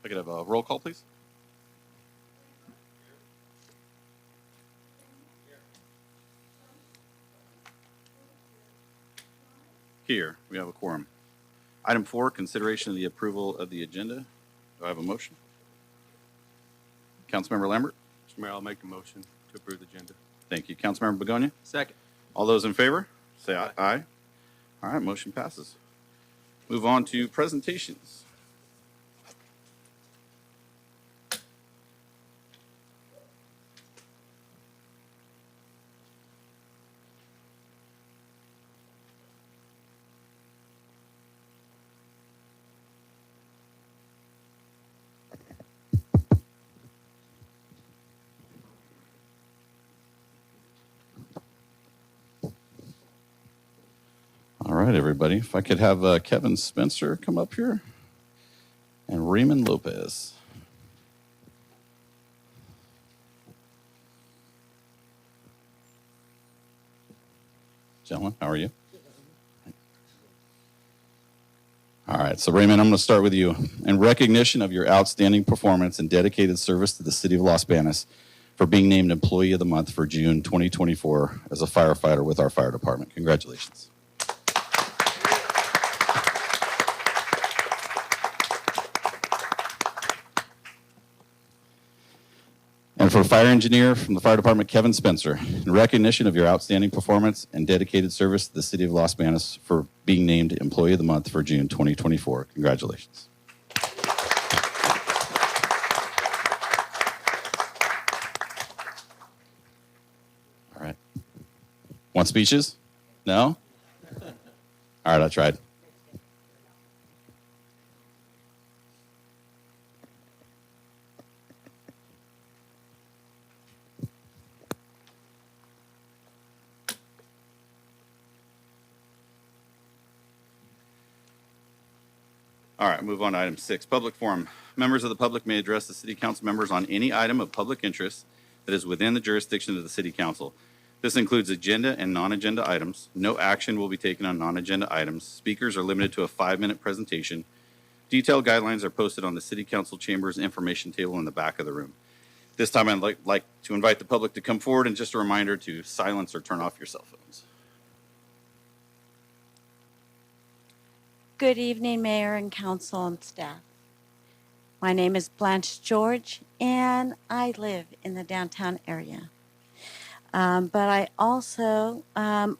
I could have a roll call, please. Here, we have a quorum. Item 4, consideration of the approval of the agenda. Do I have a motion? Councilmember Lambert? Mr. Mayor, I'll make a motion to approve the agenda. Thank you. Councilmember Begonia? Second. All those in favor, say aye. Aye. All right, motion passes. Move on to presentations. All right, everybody. If I could have Kevin Spencer come up here and Raymond Lopez. Gentlemen, how are you? All right, so Raymond, I'm going to start with you. In recognition of your outstanding performance and dedicated service to the city of Los Banos for being named Employee of the Month for June 2024 as a firefighter with our fire department. Congratulations. And for fire engineer from the fire department, Kevin Spencer, in recognition of your outstanding performance and dedicated service to the city of Los Banos for being named Employee of the Month for June 2024. Congratulations. All right. Want speeches? No? All right, I tried. All right, move on to item 6, public forum. Members of the public may address the city council members on any item of public interest that is within the jurisdiction of the city council. This includes agenda and non-agenda items. No action will be taken on non-agenda items. Speakers are limited to a 5-minute presentation. Detailed guidelines are posted on the city council chambers information table in the back of the room. This time I'd like to invite the public to come forward, and just a reminder to silence or turn off your cell phones. Good evening, Mayor and Council and staff. My name is Blanche George, and I live in the downtown area. But I also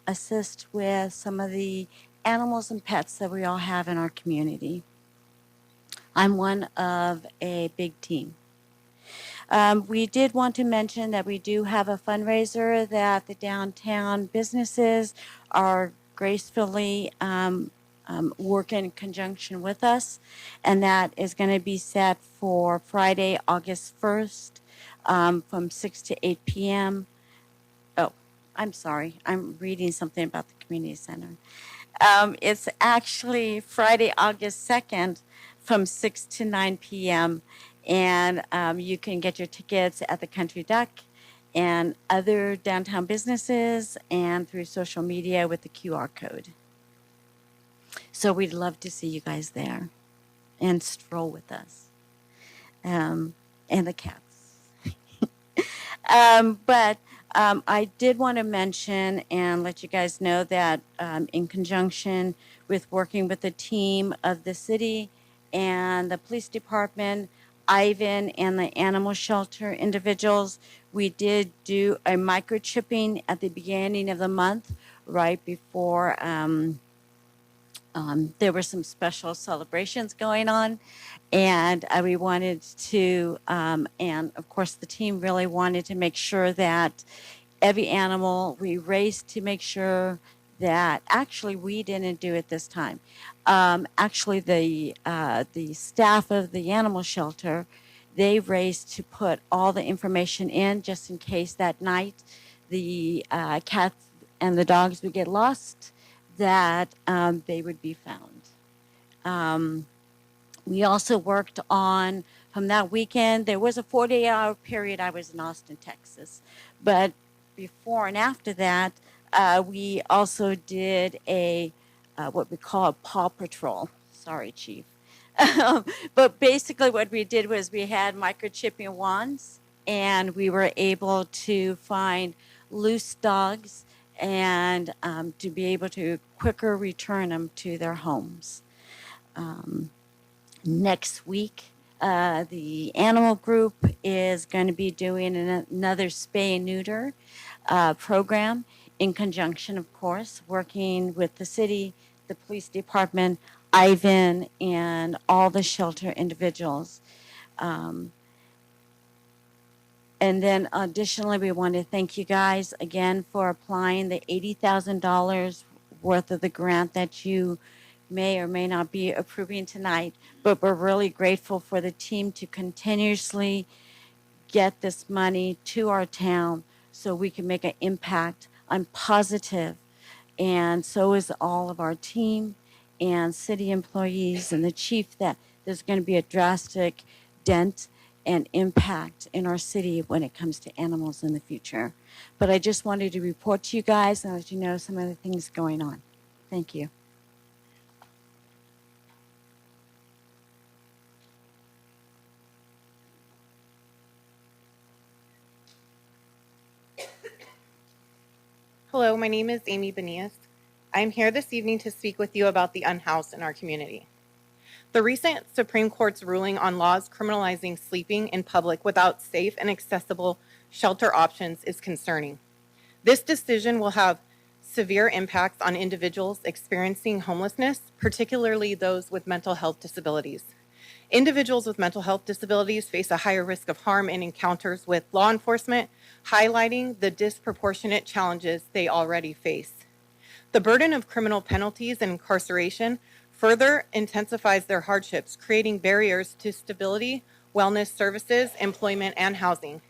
assist with some of the animals and pets that we all have in our community. I'm one of a big team. We did want to mention that we do have a fundraiser that the downtown businesses are gracefully work in conjunction with us, and that is going to be set for Friday, August 1st from 6 to 8 p.m. Oh, I'm sorry. I'm reading something about the community center. It's actually Friday, August 2nd from 6 to 9 p.m., and you can get your tickets at the Country Duck and other downtown businesses and through social media with the QR code. So we'd love to see you guys there and stroll with us and the cats. But I did want to mention and let you guys know that in conjunction with working with the team of the city and the police department, Ivan and the animal shelter individuals, we did do a microchipping at the beginning of the month right before there were some special celebrations going on, and we wanted to, and of course the team really wanted to make sure that every animal we raised to make sure that actually we didn't do it this time. Actually, the staff of the animal shelter, they raised to put all the information in just in case that night the cats and the dogs would get lost, that they would be found. We also worked on, from that weekend, there was a 48-hour period I was in Austin, Texas. But before and after that, we also did a what we call a paw patrol. Sorry, Chief. But basically, what we did was we had microchipping wands, and we were able to find loose dogs and to be able to quicker return them to their homes. Next week, the animal group is going to be doing another spay and neuter program in conjunction, of course, working with the city, the police department, Ivan, and all the shelter individuals. Um, and then additionally, we want to thank you guys again for applying the $80,000 worth of the grant that you may or may not be approving tonight. But we're really grateful for the team to continuously get this money to our town so we can make an impact. I'm positive, and so is all of our team and city employees and the chief, that there's going to be a drastic dent and impact in our city when it comes to animals in the future. But I just wanted to report to you guys and let you know some of the things going on. Thank you. Hello, my name is Amy Benias. I am here this evening to speak with you about the unhoused in our community. The recent Supreme Court's ruling on laws criminalizing sleeping in public without safe and accessible shelter options is concerning. This decision will have severe impacts on individuals experiencing homelessness, particularly those with mental health disabilities. Individuals with mental health disabilities face a higher risk of harm in encounters with law enforcement, highlighting the disproportionate challenges they already face. The burden of criminal penalties and incarceration further intensifies their hardships, creating barriers to stability, wellness services, employment, and housing.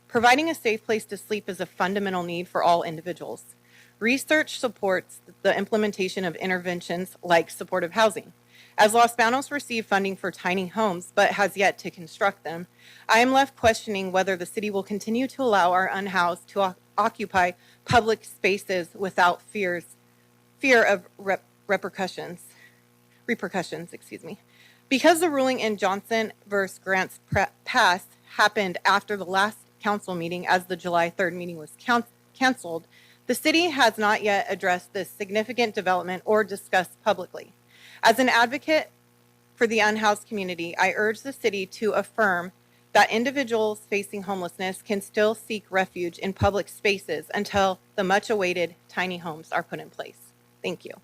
Providing a safe place to sleep is a fundamental need for all individuals. Research supports the implementation of interventions like supportive housing. As Los Banos received funding for tiny homes but has yet to construct them, I am left questioning whether the city will continue to allow our unhoused to occupy public spaces without fear of repercussions. Because the ruling in Johnson versus Grants Pass happened after the last council meeting, as the July 3rd meeting was canceled, the city has not yet addressed this significant development or discussed publicly. As an advocate for the unhoused community, I urge the city to affirm that individuals facing homelessness can still seek refuge in public spaces until the much-awaited tiny homes are put in place. Thank you.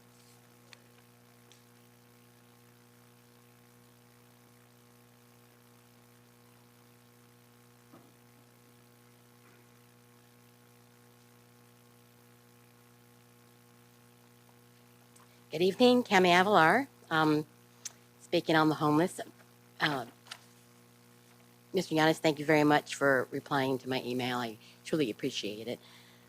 Good evening, Cami Avalar. Speaking on the homeless. Mr. Yanis, thank you very much for replying to my email. I truly appreciate it.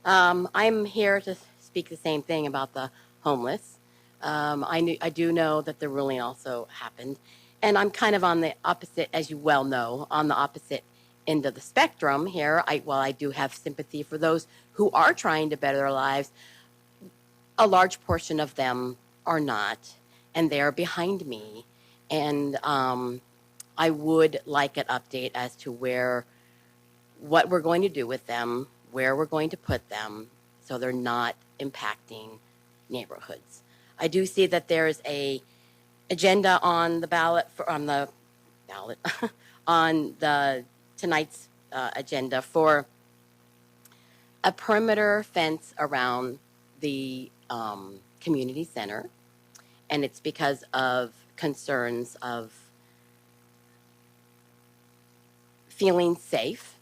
I'm here to speak the same thing about the homeless. I do know that the ruling also happened, and I'm kind of on the opposite, as you well know, on the opposite end of the spectrum here. While I do have sympathy for those who are trying to better their lives, a large portion of them are not, and they're behind me. And I would like an update as to what we're going to do with them, where we're going to put them, so they're not impacting neighborhoods. I do see that there's a agenda on the ballot on the tonight's agenda for a perimeter fence around the community center, and it's because of concerns of feeling safe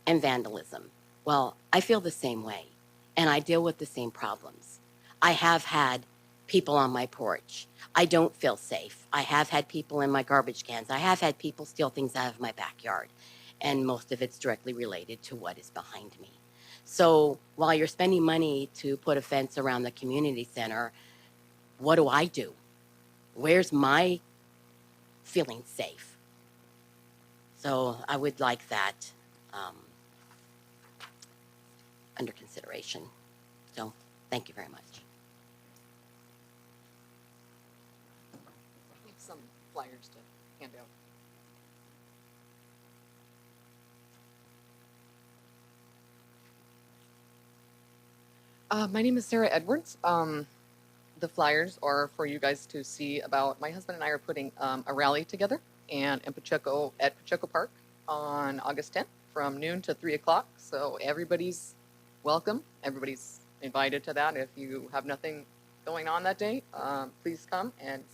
and vandalism. Well, I feel the same way, and I deal with the same problems. I have had people on my porch. I don't feel safe. I have had people in my garbage cans. I have had people steal things out of my backyard, and most of it's directly related to what is behind me. So while you're spending money to put a fence around the community center, what do? Where's my feeling safe? So I would like that under consideration. So thank you very much. flyers to hand out. My name is Sarah Edwards. The flyers are for you guys to see about my husband and I are putting a rally together and in Pacheco at Pacheco Park on August 10th from noon to 3 o'clock. So everybody's welcome. Everybody's invited to that. If you have nothing going on that day, please come and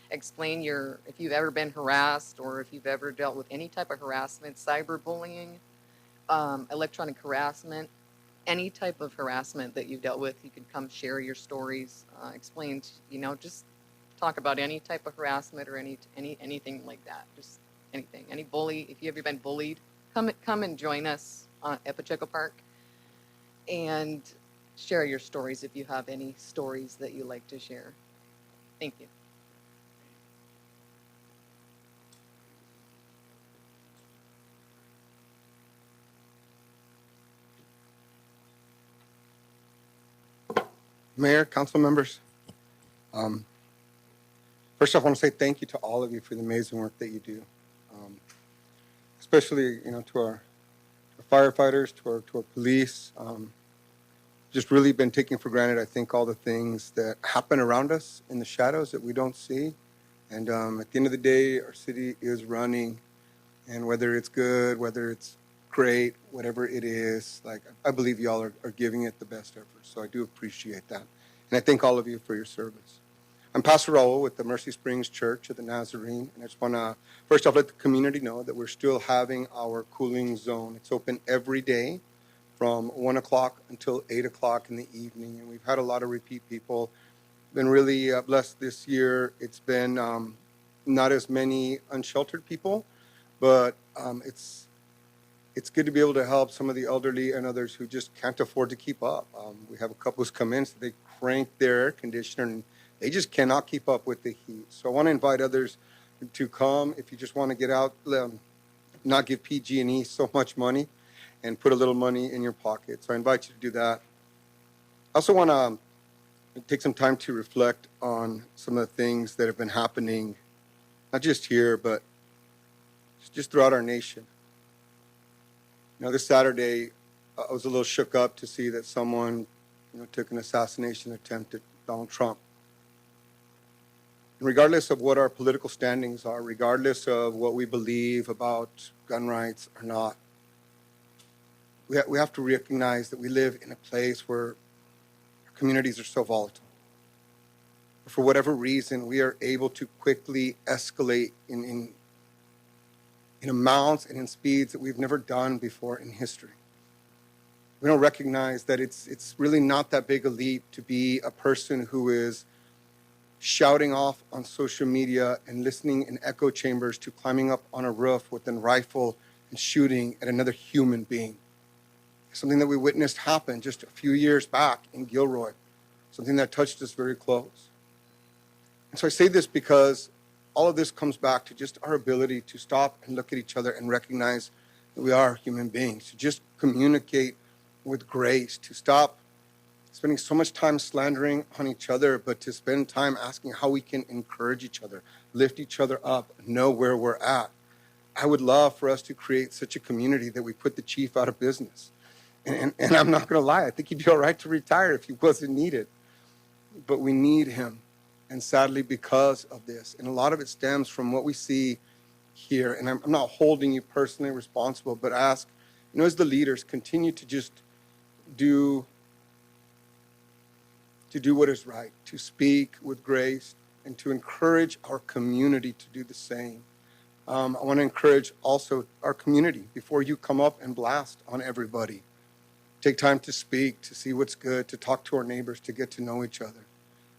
explain if you've ever been harassed or if you've ever dealt with any type of harassment, cyberbullying, electronic harassment, any type of harassment that you've dealt with. You can come share your stories, explain, just talk about any type of harassment or anything like that. Just anything, any bully. If you've ever been bullied, come and join us at Pacheco Park and share your stories if you have any stories that you like to share. Thank you. Mayor, council members, first off, I want to say thank you to all of you for the amazing work that you do, especially to our firefighters, to our police. Just really been taking for granted, I think, all the things that happen around us in the shadows that we don't see. And at the end of the day, our city is running, and whether it's good, whether it's great, whatever it is, I believe y'all are giving it the best effort. So I do appreciate that. And I thank all of you for your service. I'm Pastor Raul with the Mercy Springs Church of the Nazarene. And I just want to first off let the community know that we're still having our cooling zone. It's open every day from 1 o'clock until 8 o'clock in the evening. And we've had a lot of repeat people. Been really blessed this year. It's been not as many unsheltered people, but it's good to be able to help some of the elderly and others who just can't afford to keep up. We have a couple who's come in, so they crank their air conditioner, and they just cannot keep up with the heat. So I want to invite others to come if you just want to get out, not give PG&E so much money, and put a little money in your pocket. So I invite you to do that. I also want to take some time to reflect on some of the things that have been happening, not just here, but just throughout our nation. This Saturday, I was a little shook up to see that someone, took an assassination attempt at Donald Trump. And regardless of what our political standings are, regardless of what we believe about gun rights or not, we have to recognize that we live in a place where our communities are so volatile. For whatever reason, we are able to quickly escalate in amounts and in speeds that we've never done before in history. We don't recognize that it's really not that big a leap to be a person who is shouting off on social media and listening in echo chambers to climbing up on a roof with a rifle and shooting at another human being. Something that we witnessed happen just a few years back in Gilroy, something that touched us very close. And so I say this because all of this comes back to just our ability to stop and look at each other and recognize that we are human beings, to just communicate with grace, to stop spending so much time slandering on each other, but to spend time asking how we can encourage each other, lift each other up, know where we're at. I would love for us to create such a community that we put the chief out of business. And I'm not going to lie, I think he'd be all right to retire if he wasn't needed. But we need him. And sadly, because of this, and a lot of it stems from what we see here, and I'm not holding you personally responsible, but ask, as the leaders, continue to just do what is right, to speak with grace, and to encourage our community to do the same. I want to encourage also our community, before you come up and blast on everybody, take time to speak, to see what's good, to talk to our neighbors, to get to know each other.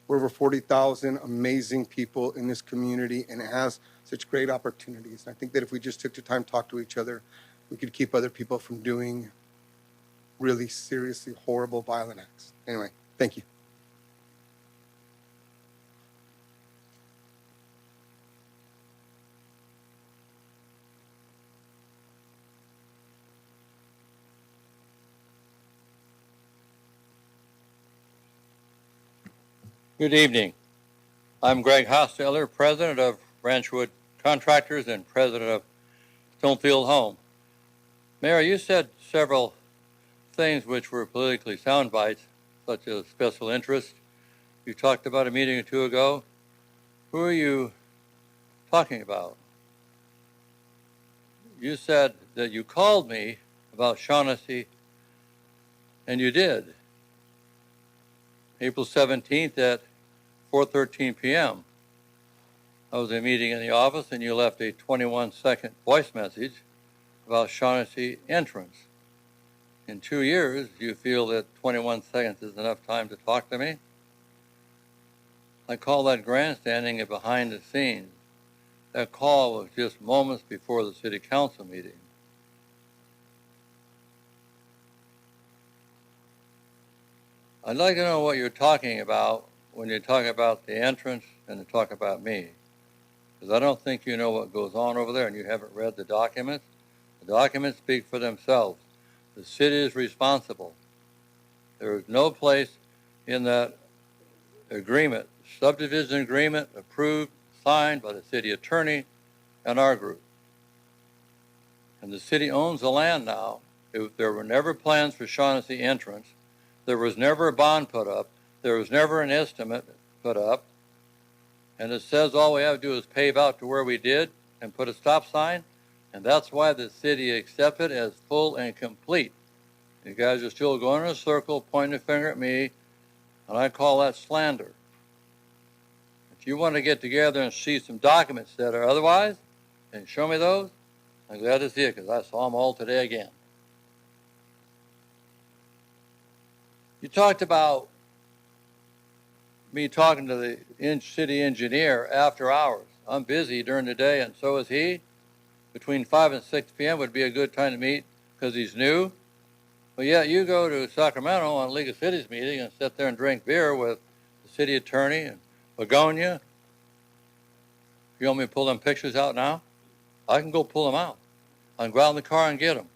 We're over 40,000 amazing people in this community, and it has such great opportunities. And I think that if we just took the time to talk to each other, we could keep other people from doing really seriously horrible, violent acts. Anyway, thank you. Good evening. I'm Greg Hosteller, president of Branchwood Contractors and president of Stonefield Home. Mayor, you said several things which were politically sound bites, such as special interest. You talked about a meeting or two ago. Who are you talking about? You said that you called me about Shaughnessy, and you did. April 17th at 4:13 p.m. I was in a meeting in the office, and you left a 21-second voice message about Shaughnessy entrance. In 2 years, do you feel that 21 seconds is enough time to talk to me? I call that grandstanding and behind the scenes. That call was just moments before the city council meeting. I'd like to know what you're talking about when you talk about the entrance and you talk about me. Because I don't think you know what goes on over there and you haven't read the documents. The documents speak for themselves. The city is responsible. There is no place in that agreement, subdivision agreement approved, signed by the city attorney and our group. And the city owns the land now. There were never plans for Shaughnessy entrance. There was never a bond put up. There was never an estimate put up. And it says all we have to do is pave out to where we did and put a stop sign. And that's why the city accepted it as full and complete. You guys are still going in a circle, pointing a finger at me, and I call that slander. If you want to get together and see some documents that are otherwise, and show me those, I'm glad to see it because I saw them all today again. You talked about me talking to the city engineer after hours. I'm busy during the day, and so is he. Between 5 and 6 p.m. would be a good time to meet because he's new. But yet you go to Sacramento on League of Cities meeting and sit there and drink beer with the city attorney and Begonia. You want me to pull them pictures out now? I can go pull them out. I can go out in the car and get them.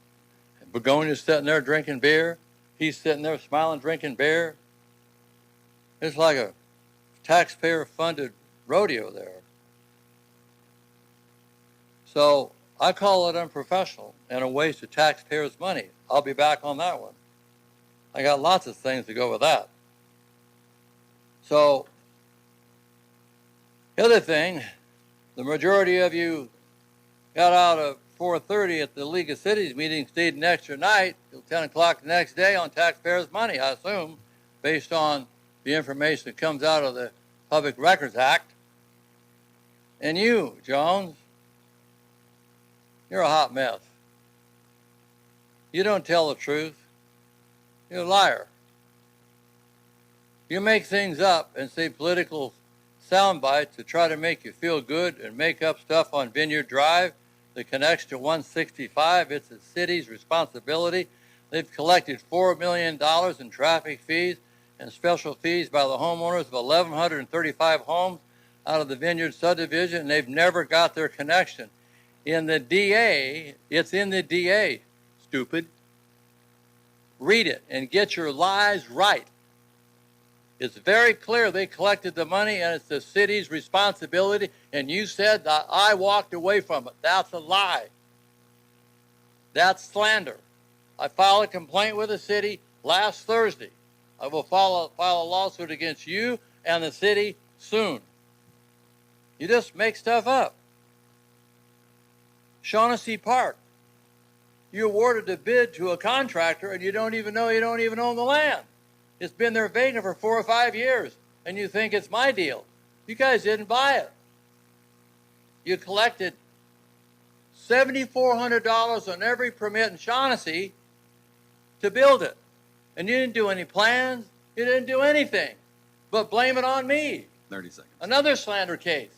And Begonia's sitting there drinking beer. He's sitting there smiling, drinking beer. It's like a taxpayer-funded rodeo there. So I call it unprofessional and a waste of taxpayers' money. I'll be back on that one. I got lots of things to go with that. So the other thing, the majority of you got out at 4:30 at the League of Cities meeting, stayed an extra night till 10 o'clock the next day on taxpayers' money, I assume, based on the information that comes out of the Public Records Act. And you, Jones, you're a hot mess. You don't tell the truth. You're a liar. You make things up and say political sound bites to try to make you feel good and make up stuff on Vineyard Drive that connects to 165. It's the city's responsibility. They've collected $4 million in traffic fees and special fees by the homeowners of 1,135 homes out of the Vineyard subdivision, and they've never got their connection. In the DA, it's in the DA, stupid. Read it and get your lies right. It's very clear they collected the money and it's the city's responsibility, and you said that I walked away from it. That's a lie. That's slander. I filed a complaint with the city last Thursday. I will file a lawsuit against you and the city soon. You just make stuff up. Shaughnessy Park. You awarded the bid to a contractor and you don't even own the land. It's been there vacant for 4 or 5 years, and you think it's my deal. You guys didn't buy it. You collected $7,400 on every permit in Shaughnessy to build it. And you didn't do any plans. You didn't do anything. But blame it on me. 30 seconds. Another slander case.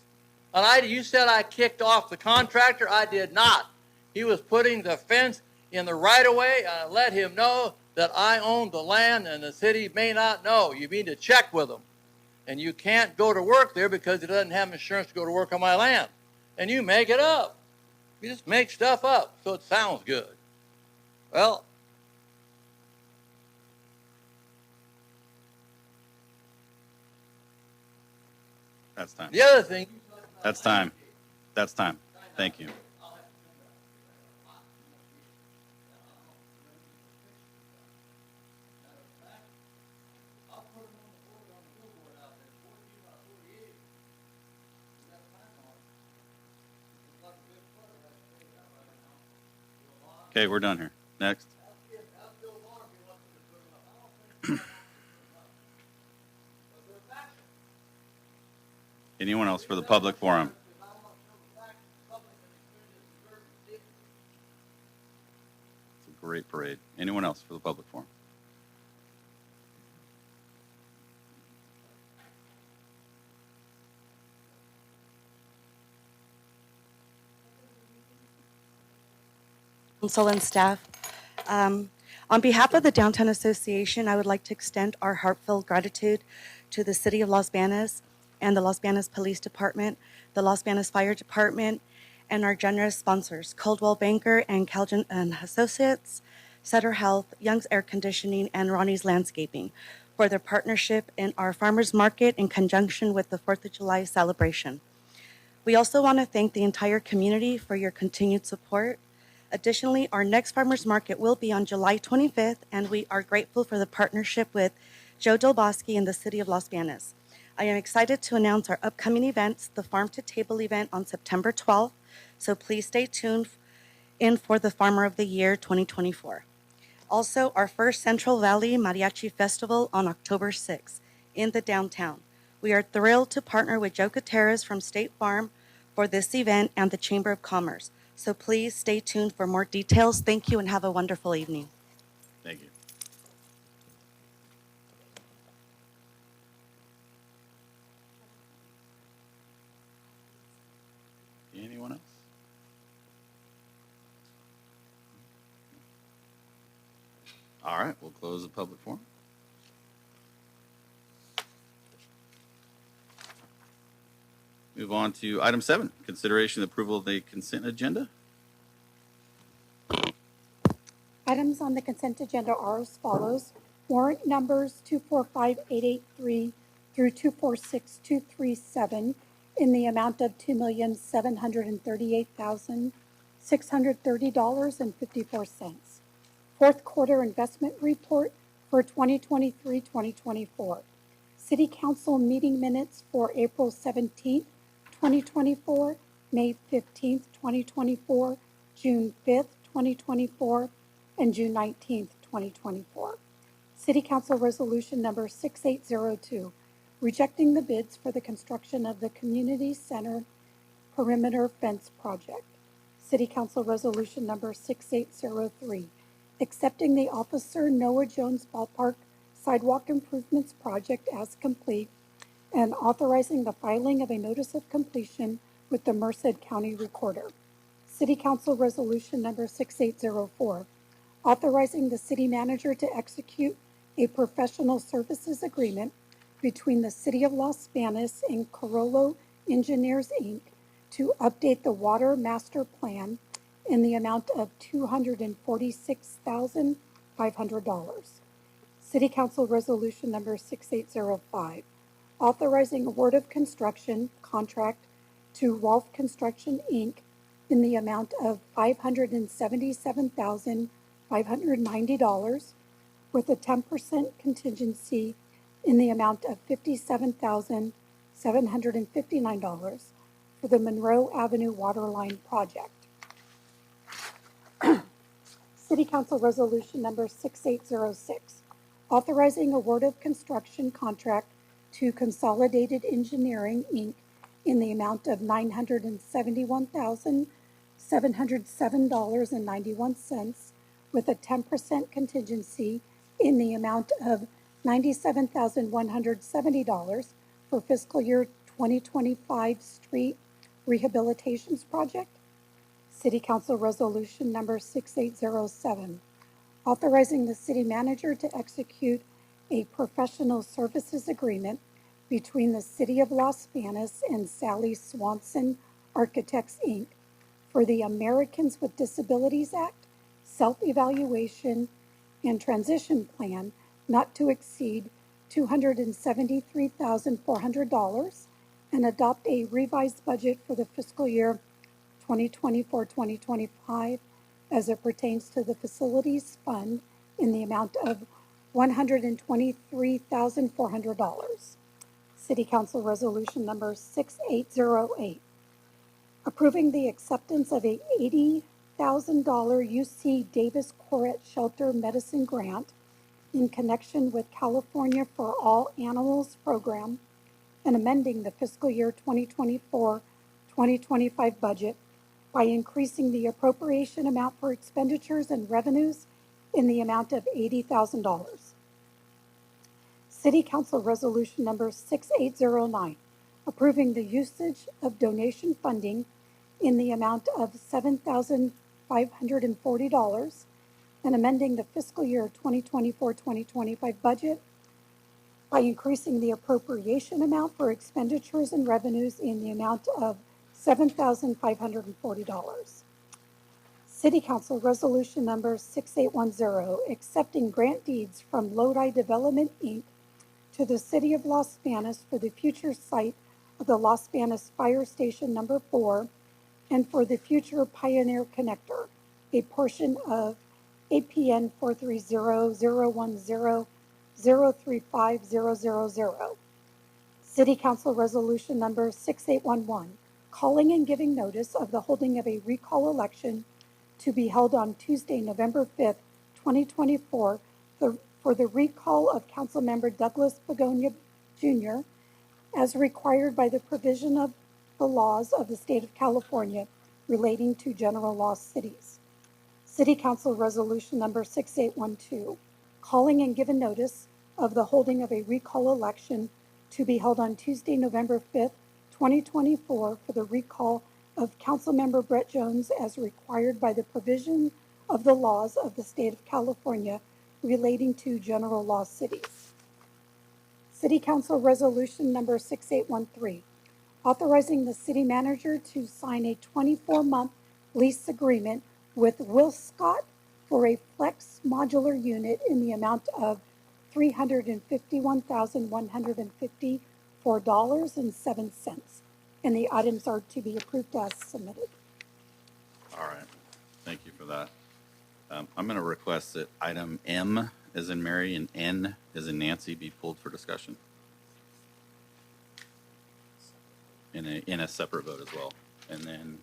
And you said I kicked off the contractor. I did not. He was putting the fence in the right-of-way, and I let him know that I owned the land, and the city may not know. You need to check with them. And you can't go to work there because he doesn't have insurance to go to work on my land. And you make it up. You just make stuff up so it sounds good. Well, That's time. the other thing, That's time. That's time. Thank you. Okay, we're done here. Next. Anyone else for the public forum? It's a great parade. Anyone else for the public forum? Council and staff. On behalf of the Downtown Association, I would like to extend our heartfelt gratitude to the City of Los Banos and the Los Banos Police Department, the Los Banos Fire Department, and our generous sponsors, Coldwell Banker and Calgin and Associates, Sutter Health, Young's Air Conditioning, and Ronnie's Landscaping for their partnership in our farmers market in conjunction with the 4th of July celebration. We also want to thank the entire community for your continued support. Additionally, our next farmers market will be on July 25th, and we are grateful for the partnership with Joe Dolbosky and the City of Los Banos. I am excited to announce our upcoming events, the Farm to Table event on September 12th, so please stay tuned in for the Farmer of the Year 2024. Also, our first Central Valley Mariachi Festival on October 6th in the downtown. We are thrilled to partner with Joe Gutierrez from State Farm for this event and the Chamber of Commerce. So please stay tuned for more details. Thank you and have a wonderful evening. Thank you. Anyone else? All right, we'll close the public forum. Move on to item 7, consideration and approval of the consent agenda. Items on the consent agenda are as follows. Warrant numbers 245883 through 246237 in the amount of $2,738,630.54. Fourth quarter investment report for 2023-2024. City Council meeting minutes for April 17th, 2024, May 15th, 2024, June 5th, 2024, and June 19th, 2024. City Council Resolution Number 6802, rejecting the bids for the construction of the Community Center Perimeter Fence Project. City Council Resolution Number 6803, accepting the Officer Noah Jones Ballpark Sidewalk Improvements Project as complete and authorizing the filing of a notice of completion with the Merced County Recorder. City Council Resolution Number 6804, authorizing the city manager to execute a professional services agreement between the City of Los Banos and Corollo Engineers, Inc. to update the Water Master Plan in the amount of $246,500. City Council Resolution Number 6805, authorizing award of construction contract to Rolf Construction, Inc. in the amount of $577,590 with a 10% contingency in the amount of $57,759 for the Monroe Avenue Waterline Project. City Council Resolution Number 6806, authorizing award of construction contract to Consolidated Engineering, Inc. in the amount of $971,707.91 with a 10% contingency in the amount of $97,170 for fiscal year 2025 street rehabilitations project. City Council Resolution Number 6807, authorizing the city manager to execute a professional services agreement between the City of Los Banos and Sally Swanson Architects, Inc. for the Americans with Disabilities Act Self-Evaluation and Transition Plan not to exceed $273,400 and adopt a revised budget for the fiscal year 2024-2025 as it pertains to the facilities fund in the amount of $123,400. City Council Resolution Number 6808, approving the acceptance of a $80,000 UC Davis Coret Shelter Medicine Grant in connection with California for All Animals program and amending the fiscal year 2024-2025 budget by increasing the appropriation amount for expenditures and revenues in the amount of $80,000. City Council Resolution Number 6809, approving the usage of donation funding in the amount of $7,540 and amending the fiscal year 2024-2025 budget by increasing the appropriation amount for expenditures and revenues in the amount of $7,540. City Council Resolution Number 6810, accepting grant deeds from Lodi Development, Inc. to the City of Los Banos for the future site of the Los Banos Fire Station Number 4 and for the future Pioneer Connector, a portion of APN 430-010-035000. City Council Resolution Number 6811, calling and giving notice of the holding of a recall election to be held on Tuesday, November 5th, 2024, for the recall of Councilmember Douglas Begonia Jr. as required by the provision of the laws of the state of California relating to general law cities. City Council Resolution Number 6812, calling and given notice of the holding of a recall election to be held on Tuesday, November 5th, 2024, for the recall of Councilmember Brett Jones as required by the provision of the laws of the state of California relating to general law cities. City Council Resolution Number 6813, authorizing the city manager to sign a 24-month lease agreement with Will Scott for a flex modular unit in the amount of $351,154.07. And the items are to be approved as submitted. All right. Thank you for that. I'm going to request that item M as in Mary and N as in Nancy be pulled for discussion in a separate vote as well. And then,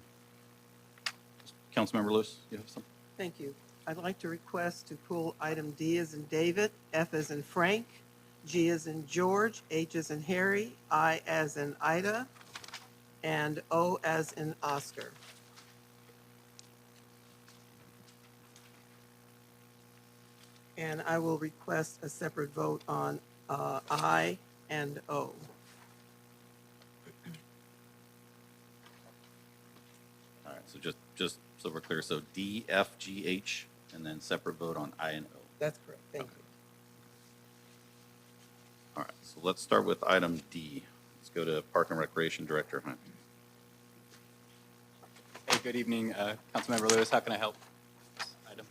Councilmember Lewis, you have something? Thank you. I'd like to request to pull item D as in David, F as in Frank, G as in George, H as in Harry, I as in Ida, and O as in Oscar. And I will request a separate vote on I and O. All right. So just so we're clear, so D, F, G, H, and then separate vote on I and O. That's correct. Thank you. All right. So let's start with item D. Let's go to Park and Recreation Director Hunt. Hey, good evening, Councilmember Lewis. How can I help this item?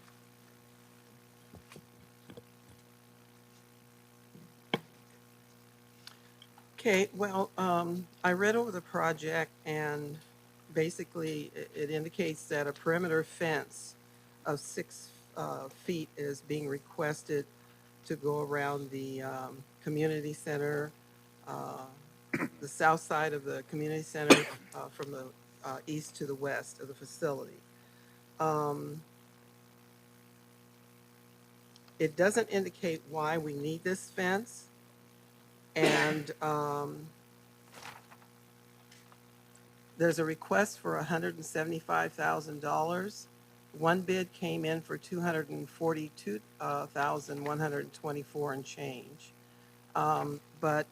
Okay, well, I read over the project and basically it indicates that a perimeter fence of 6 feet is being requested to go around the community center, the south side of the community center from the east to the west of the facility. It doesn't indicate why we need this fence. And there's a request for $175,000. One bid came in for $242,124 and change. But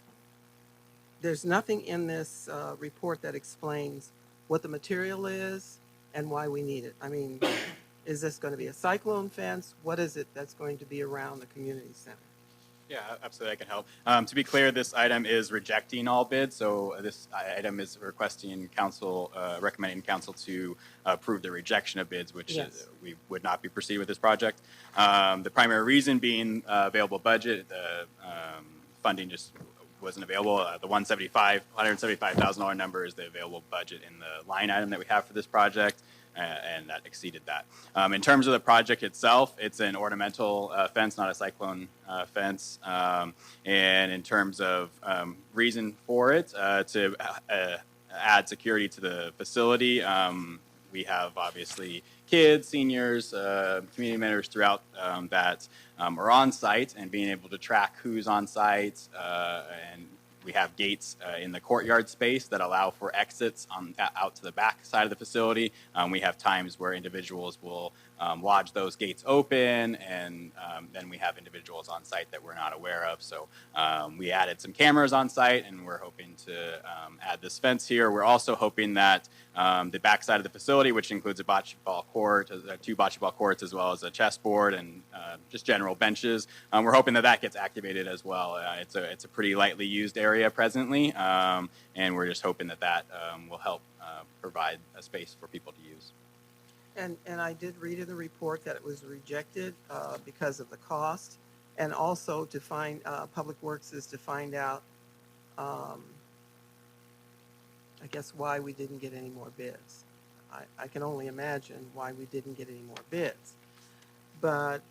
there's nothing in this report that explains what the material is and why we need it. I mean, is this going to be a cyclone fence? What is it that's going to be around the community center? Yeah, absolutely, I can help. To be clear, this item is rejecting all bids, so this item is requesting council, recommending council to approve the rejection of bids, which we would not be proceed with this project. The primary reason being available budget, the funding just wasn't available. The $175,000 number is the available budget in the line item that we have for this project, and that exceeded that. In terms of the project itself, it's an ornamental fence, not a cyclone fence. And in terms of reason for it, to add security to the facility, we have obviously kids, seniors, community members throughout that are on site, and being able to track who's on site. And we have gates in the courtyard space that allow for exits out to the back side of the facility. We have times where individuals will lodge those gates open, and then we have individuals on site that we're not aware of. So we added some cameras on site, and we're hoping to add this fence here. We're also hoping that the back side of the facility, which includes a bocce ball court, 2 bocce ball courts, as well as a chessboard and just general benches. We're hoping that that gets activated as well. It's a pretty lightly used area presently, and we're just hoping that that will help provide a space for people to use. And I did read in the report that it was rejected because of the cost, and also to find, Public Works is to find out, I guess, why we didn't get any more bids. I can only imagine why we didn't get any more bids. But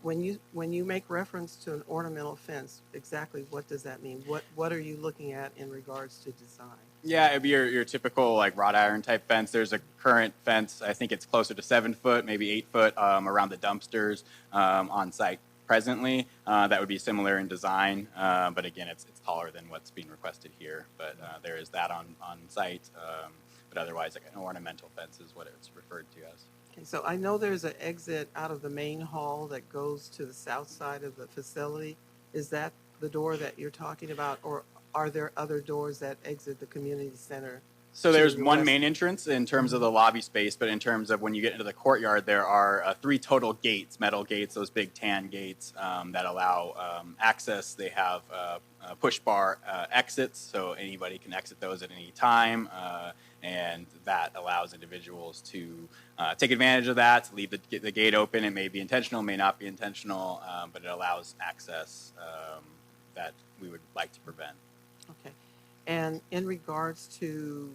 when you make reference to an ornamental fence, exactly what does that mean? What are you looking at in regards to design? Yeah, it'd be your typical like wrought iron type fence. There's a current fence, I think it's closer to 7 foot, maybe 8 foot around the dumpsters on site presently. That would be similar in design, but again, it's taller than what's being requested here. But there is that on site, but otherwise, like an ornamental fence is what it's referred to as. Okay, so I know there's an exit out of the main hall that goes to the south side of the facility. Is that the door that you're talking about, or are there other doors that exit the community center? So there's the one west? main entrance in terms of the lobby space, but in terms of when you get into the courtyard, there are 3 total gates, metal gates, those big tan gates that allow access. They have push bar exits, so anybody can exit those at any time, and that allows individuals to take advantage of that, leave the gate open. It may be intentional, may not be intentional, but it allows access that we would like to prevent. Okay. And in regards to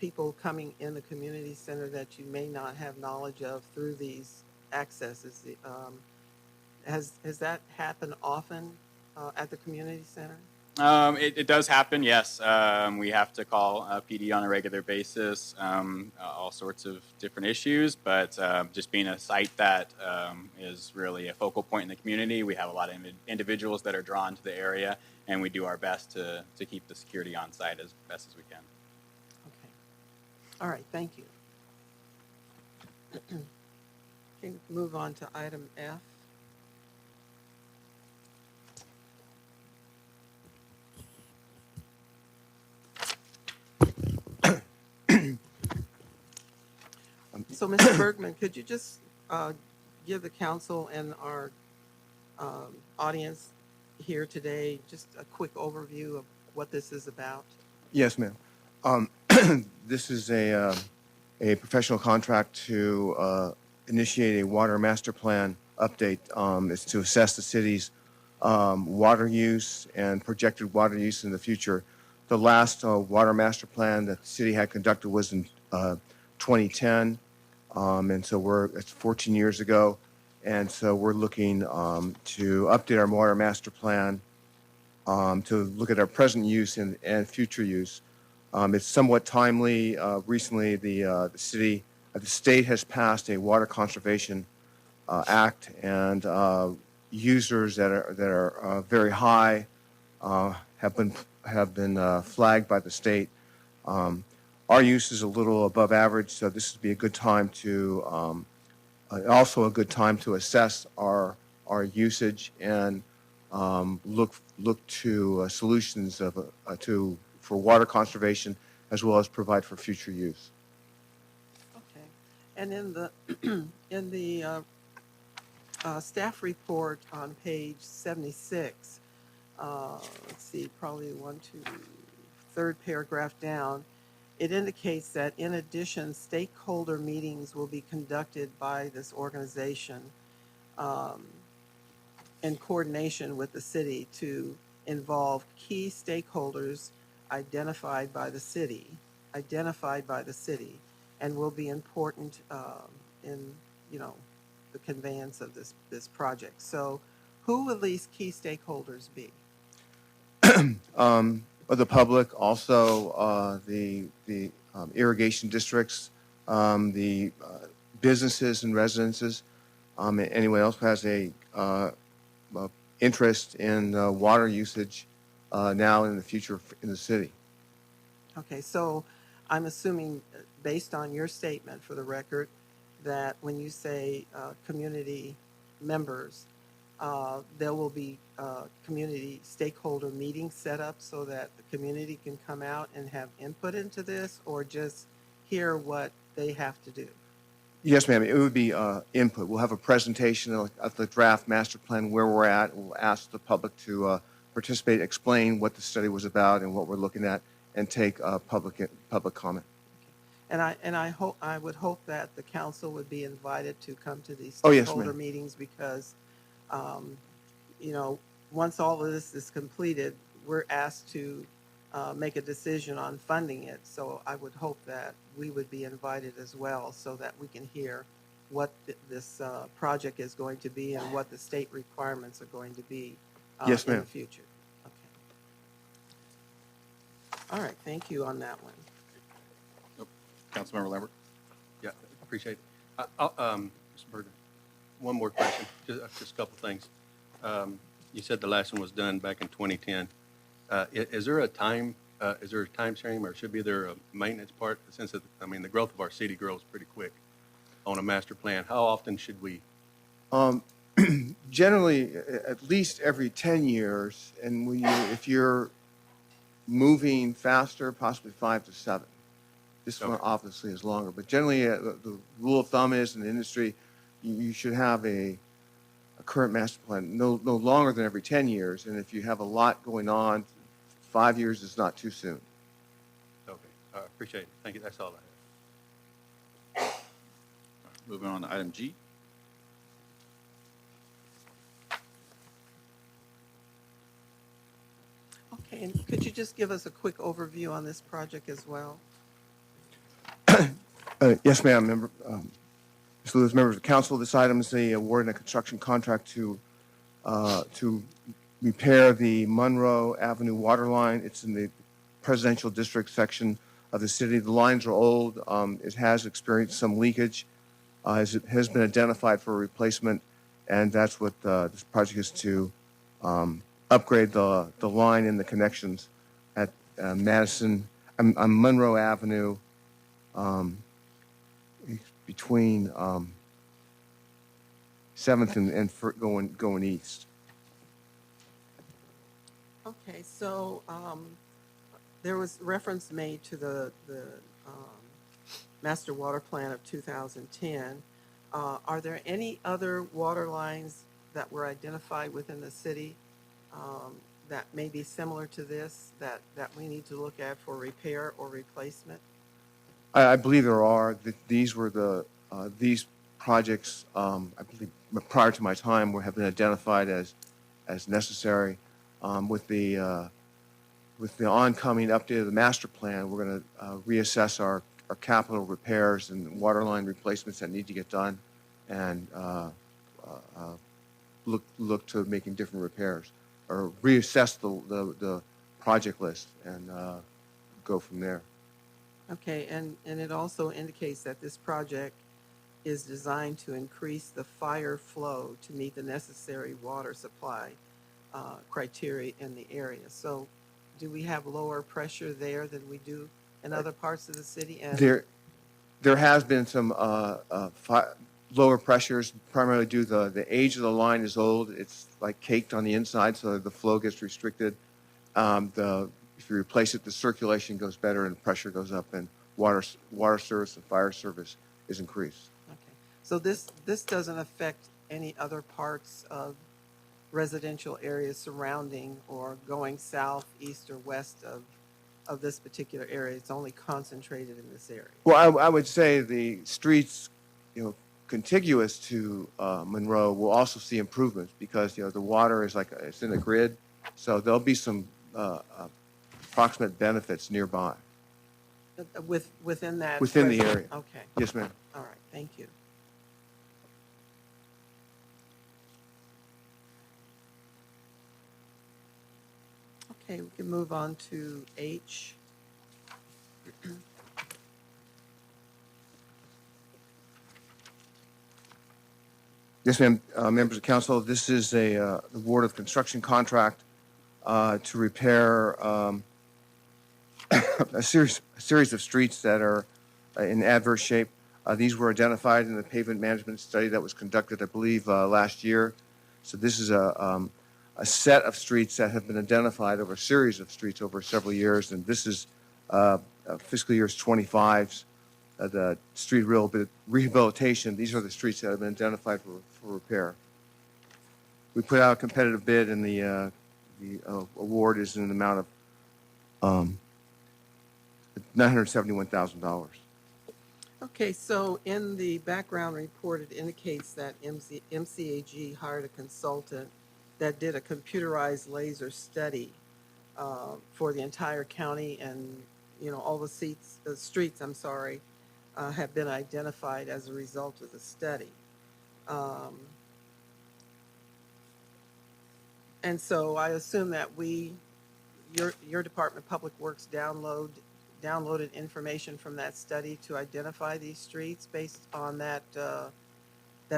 people coming in the community center that you may not have knowledge of through these accesses, has that happened often at the community center? It does happen, yes. We have to call PD on a regular basis, all sorts of different issues, but just being a site that is really a focal point in the community, we have a lot of individuals that are drawn to the area, and we do our best to keep the security on site as best as we can. Okay. All right, thank you. Okay, move on to item F. So, Mr. Bergman, could you just give the council and our audience here today just a quick overview of what this is about? Yes, ma'am. This is a professional contract to initiate a water master plan update. It's to assess the city's water use and projected water use in the future. The last water master plan that the city had conducted was in 2010, and so it's 14 years ago, and so we're looking to update our water master plan to look at our present use and future use. It's somewhat timely. Recently, the state has passed a water conservation act, and users that are very high have been flagged by the state. Our use is a little above average, so this would be a good time to also a good time to assess our usage and look to solutions for water conservation, as well as provide for future use. Okay. And in the staff report on page 76, let's see, probably third paragraph down, it indicates that in addition, stakeholder meetings will be conducted by this organization in coordination with the city to involve key stakeholders identified by the city, and will be important in, the conveyance of this project. So who will these key stakeholders be? Of the public, also the irrigation districts, the businesses and residences, and anyone else who has a interest in water usage now and in the future in the city. Okay, so I'm assuming, based on your statement for the record, that when you say community members, there will be community stakeholder meetings set up so that the community can come out and have input into this, or just hear what they have to do? Yes, ma'am. It would be input. We'll have a presentation of the draft master plan, where we're at. We'll ask the public to participate, explain what the study was about and what we're looking at, and take public comment. And I would hope that the council would be invited to come to these Oh, yes, stakeholder ma'am. meetings, because, once all of this is completed, we're asked to make a decision on funding it. So I would hope that we would be invited as well, so that we can hear what this project is going to be and what the state requirements are going to be Yes, in the ma'am. future. Okay. All right, thank you on that one. Councilmember Lambert? Yeah, appreciate it. Mr. Berger, one more question, just a couple things. You said the last one was done back in 2010. Is there a time frame, or should be there a maintenance part? Since the growth of our city grows pretty quick on a master plan. How often should we? Generally, at least every 10 years, and if you're moving faster, possibly 5 to 7. This one obviously is longer, but generally the rule of thumb is in the industry, you should have a current master plan no longer than every 10 years, and if you have a lot going on, 5 years is not too soon. Okay, appreciate it. Thank you. That's all I have. Moving on to item G. Okay, and could you just give us a quick overview on this project as well? Yes, ma'am. Mr. Lewis, members of council, this item is the award and a construction contract to repair the Monroe Avenue water line. It's in the presidential district section of the city. The lines are old. It has experienced some leakage. It has been identified for replacement, and that's what this project is to upgrade the line and the connections at Monroe Avenue, between 7th and going east. Okay, so there was reference made to the master water plan of 2010. Are there any other water lines that were identified within the city that may be similar to this, that we need to look at for repair or replacement? I believe there are. These were these projects, I believe, prior to my time, have been identified as necessary. With the oncoming update of the master plan, we're going to reassess our capital repairs and water line replacements that need to get done, and look to making different repairs, or reassess the project list and go from there. Okay, and it also indicates that this project is designed to increase the fire flow to meet the necessary water supply criteria in the area. So do we have lower pressure there than we do in other parts of the city? And there has been some lower pressures, primarily due to the age of the line is old. It's like caked on the inside, so the flow gets restricted. If you replace it, the circulation goes better and the pressure goes up, and water service and fire service is increased. okay, so this doesn't affect any other parts of residential areas surrounding or going south, east, or west of this particular area. It's only concentrated in this area. Well, I would say the streets, contiguous to Monroe will also see improvements, because the water is it's in a grid, So there'll be some approximate benefits nearby. Within that? Within the area. Okay, Yes, ma'am. all right, thank you. Okay, we can move on to H. Yes, ma'am. Members of council, this is the award of construction contract to repair a series of streets that are in adverse shape. These were identified in the pavement management study that was conducted, I believe, last year. So this is a set of streets that have been identified over a series of streets over several years, and this is fiscal years 25's the street rehabilitation. These are the streets that have been identified for repair. We put out a competitive bid, and the award is in an amount of $971,000. Okay, so in the background report, it indicates that MCAG hired a consultant that did a computerized laser study for the entire county, and, you know, all the streets, I'm sorry, have been identified as a result of the study. And so I assume that your Department of Public Works downloaded information from that study to identify these streets based on that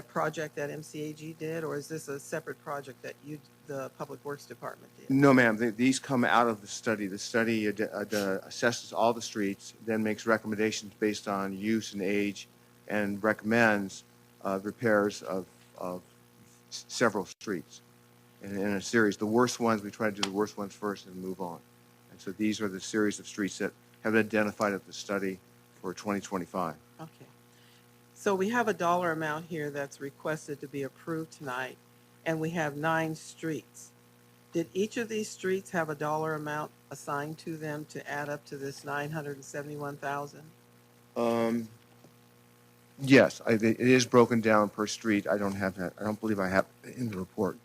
project that MCAG did, or is this a separate project that the Public Works Department did? No, ma'am. These come out of the study. The study assesses all the streets, then makes recommendations based on use and age, and recommends repairs of several streets in a series. The worst ones, we try to do the worst ones first and move on. And so these are the series of streets that have been identified at the study for 2025. Okay. So we have a dollar amount here that's requested to be approved tonight, and we have 9 streets. Did each of these streets have a dollar amount assigned to them to add up to this $971,000? Yes, it is broken down per street. I don't have that. I don't believe I have it in the report.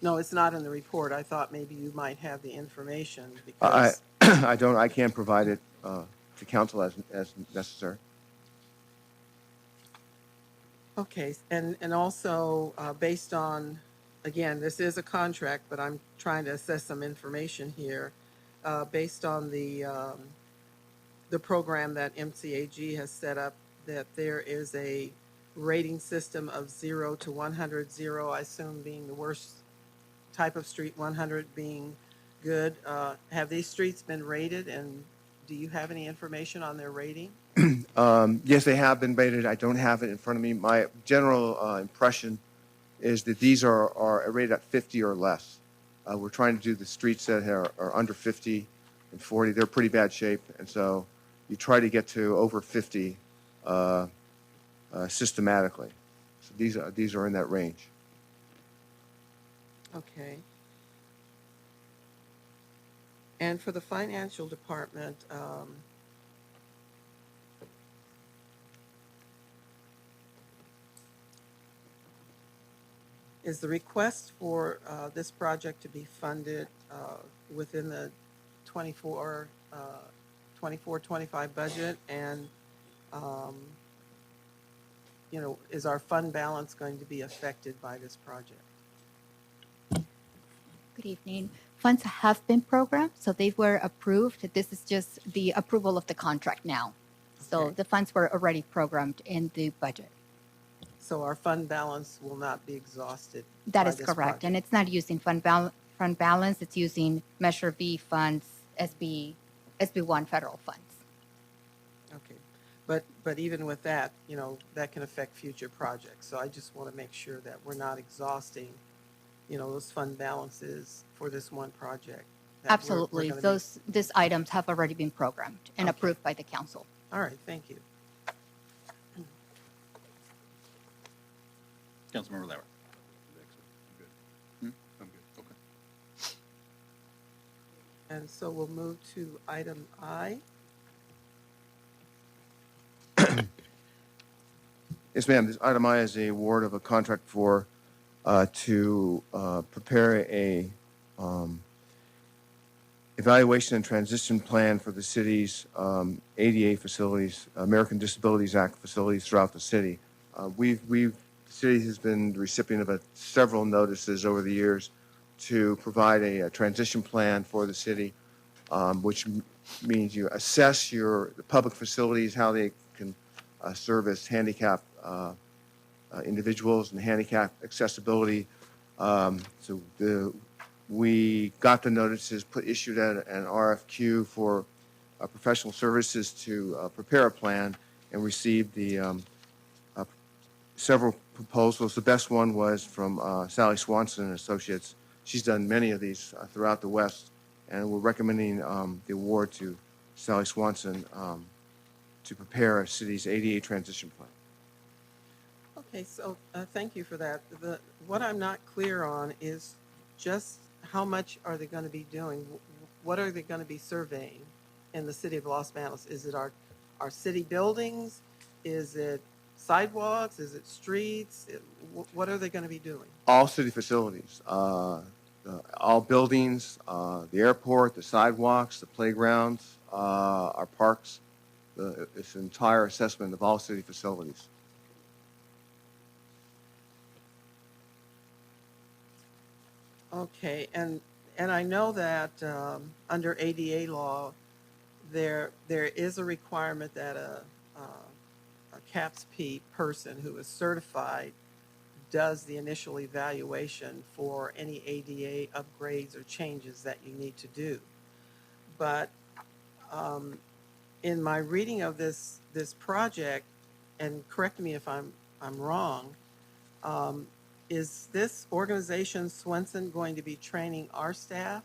No, it's not in the report. I thought maybe you might have the information I because, I don't. I can't provide it to council as necessary. okay, and also based on, again, this is a contract, but I'm trying to assess some information here. Based on the program that MCAG has set up, that there is a rating system of 0 to 100, 0 I assume being the worst type of street, 100 being good. Have these streets been rated, and do you have any information on their rating? Yes, they have been rated. I don't have it in front of me. My general impression is that these are rated at 50 or less. We're trying to do the streets that are under 50 and 40. They're pretty bad shape, and so you try to get to over 50 systematically. So these are in that range. Okay. And for the financial department, is the request for this project to be funded within the 24-25 budget? And, you know, is our fund balance going to be affected by this project? Good evening. Funds have been programmed, so they were approved. This is just the approval of the contract now. So Okay. the funds were already programmed in the budget. So our fund balance will not be exhausted. That by is this correct. And project. it's not using fund balance, it's using Measure B funds, SB1 federal funds. Okay. But even with that, you know, that can affect future projects. So I just want to make sure that we're not exhausting, you know, those fund balances for this one project. that we're Absolutely. gonna be- These items have already been programmed and Okay. approved by the council. All right, thank you. Councilmember Lauer. I'm good. Okay. And so we'll move to item I. Yes, ma'am. This item I is a award of a contract for to prepare a evaluation and transition plan for the city's ADA facilities, American Disabilities Act facilities throughout the city. The city has been the recipient of several notices over the years to provide a transition plan for the city, which means you assess the public facilities, how they can service handicapped individuals and handicap accessibility. We got the notices, issued an RFQ for professional services to prepare a plan, and received several proposals. The best one was from Sally Swanson and Associates. She's done many of these throughout the West, and we're recommending the award to Sally Swanson to prepare a city's ADA transition plan. Okay, so thank you for that. What I'm not clear on is just how much are they going to be doing? What are they going to be surveying in the city of Los Banos? Is it our city buildings? Is it sidewalks? Is it streets? What are they going to be doing? All city facilities, all buildings, the airport, the sidewalks, the playgrounds, our parks. It's an entire assessment of all city facilities. Okay, and I know that under ADA law, there is a requirement that a CAPS-P person who is certified does the initial evaluation for any ADA upgrades or changes that you need to do. But in my reading of this project, and correct me if I'm wrong, is this organization, Swenson, going to be training our staff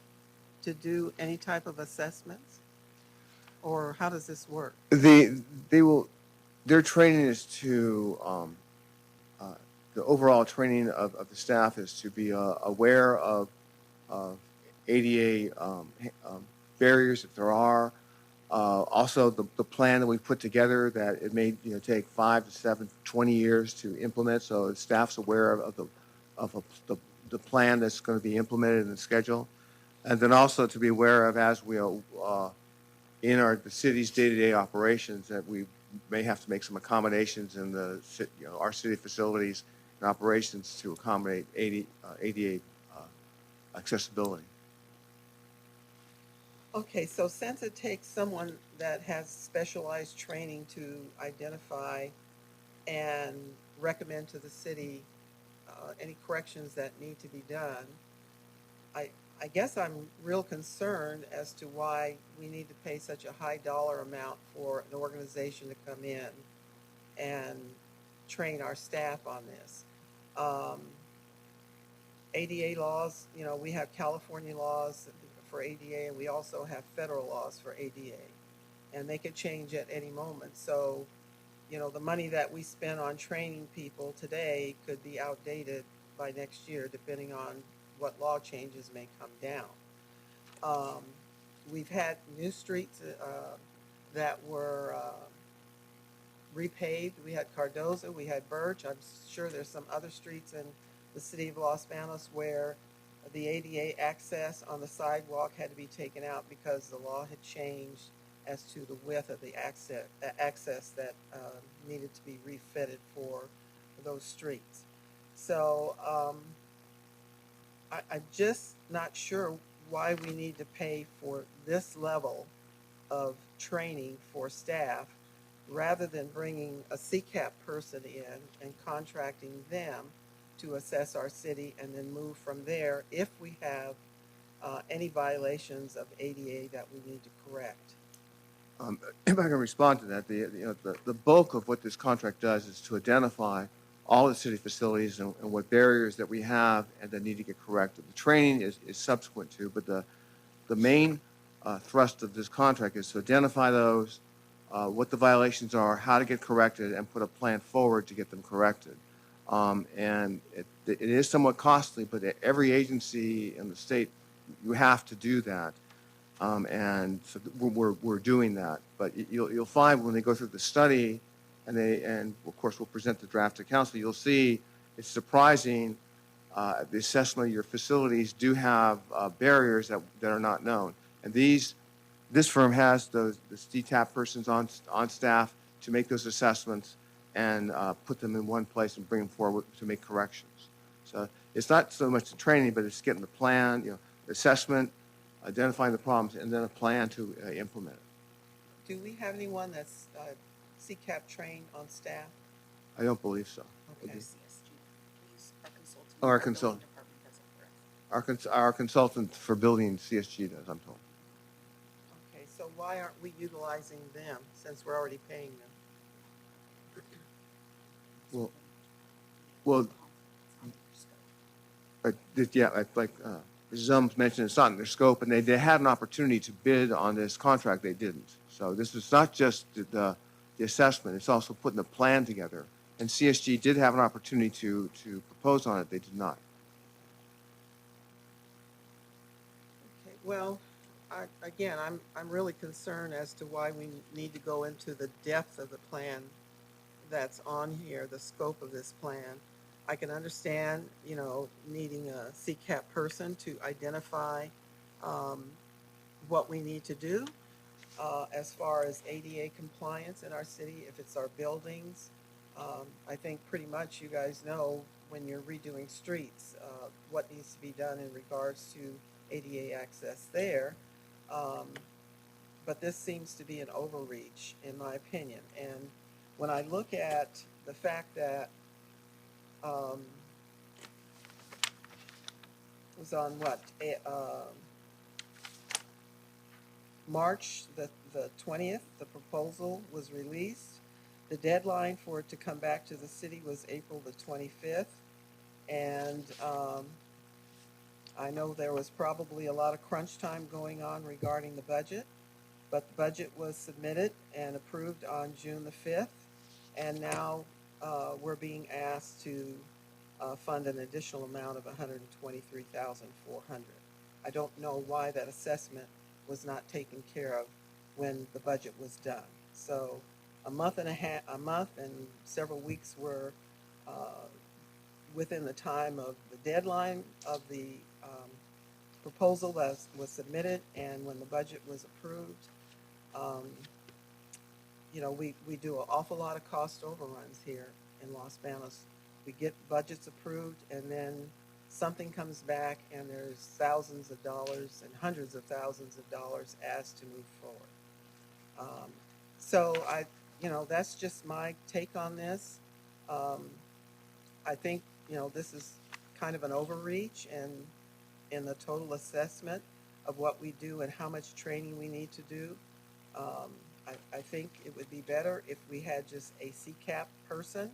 to do any type of assessments? Or how does this work? Their training is to, the overall training of the staff is to be aware of ADA barriers, if there are. Also, the plan that we put together, that it may take 5 to 7, 20 years to implement, so the staff's aware of the plan that's going to be implemented in the schedule. And then also to be aware of, as we in the city's day-to-day operations, that we may have to make some accommodations in our city facilities and operations to accommodate ADA accessibility. Okay, so since it takes someone that has specialized training to identify and recommend to the city any corrections that need to be done, I guess I'm real concerned as to why we need to pay such a high dollar amount for an organization to come in and train our staff on this. ADA laws, we have California laws for ADA, and we also have federal laws for ADA, and they could change at any moment. So, the money that we spend on training people today could be outdated by next year, depending on what law changes may come down. We've had new streets that were repaved. We had Cardozo, we had Birch. I'm sure there's some other streets in the city of Los Banos where the ADA access on the sidewalk had to be taken out because the law had changed as to the width of the access that needed to be refitted for those streets. So I'm just not sure why we need to pay for this level of training for staff rather than bringing a CCAP person in and contracting them to assess our city and then move from there if we have any violations of ADA that we need to correct. If I can respond to that, the bulk of what this contract does is to identify all the city facilities and what barriers that we have and that need to get corrected. The training is subsequent to, but the main thrust of this contract is to identify those, what the violations are, how to get corrected, and put a plan forward to get them corrected. And it is somewhat costly, but at every agency in the state, you have to do that. And so we're doing that. But you'll find when they go through the study, and of course we'll present the draft to council, you'll see it's surprising the assessment of your facilities do have barriers that are not known. And this firm has those DTAP persons on staff to make those assessments and put them in one place and bring them forward to make corrections. So it's not so much the training, but it's getting the plan, the assessment, identifying the problems, and then a plan to implement it. Do we have anyone that's CCAP trained on staff? I don't believe so. Okay. Our consultant. Our consultant for building CSG does, I'm told. Okay, so why aren't we utilizing them since we're already paying them? Well, like Zum's mentioned, it's not in their scope, and they had an opportunity to bid on this contract. They didn't. So this is not just the assessment. It's also putting the plan together. And CSG did have an opportunity to propose on it. They did not. Okay, well, I'm really concerned as to why we need to go into the depth of the plan that's on here, the scope of this plan. I can understand, needing a CCAP person to identify what we need to do as far as ADA compliance in our city, if it's our buildings. I think pretty much you guys know when you're redoing streets, what needs to be done in regards to ADA access there. But this seems to be an overreach, in my opinion. And when I look at the fact that it was on March the 20th, the proposal was released. The deadline for it to come back to the city was April the 25th. And I know there was probably a lot of crunch time going on regarding the budget, but the budget was submitted and approved on June the 5th. And now we're being asked to fund an additional amount of $123,400. I don't know why that assessment was not taken care of when the budget was done. So a month and several weeks were within the time of the deadline of the proposal that was submitted, and when the budget was approved. We do an awful lot of cost overruns here in Los Banos. We get budgets approved, and then something comes back, and there's thousands of dollars and hundreds of thousands of dollars asked to move forward. So that's just my take on this. I think, this is kind of an overreach in the total assessment of what we do and how much training we need to do. I think it would be better if we had just a CCAP person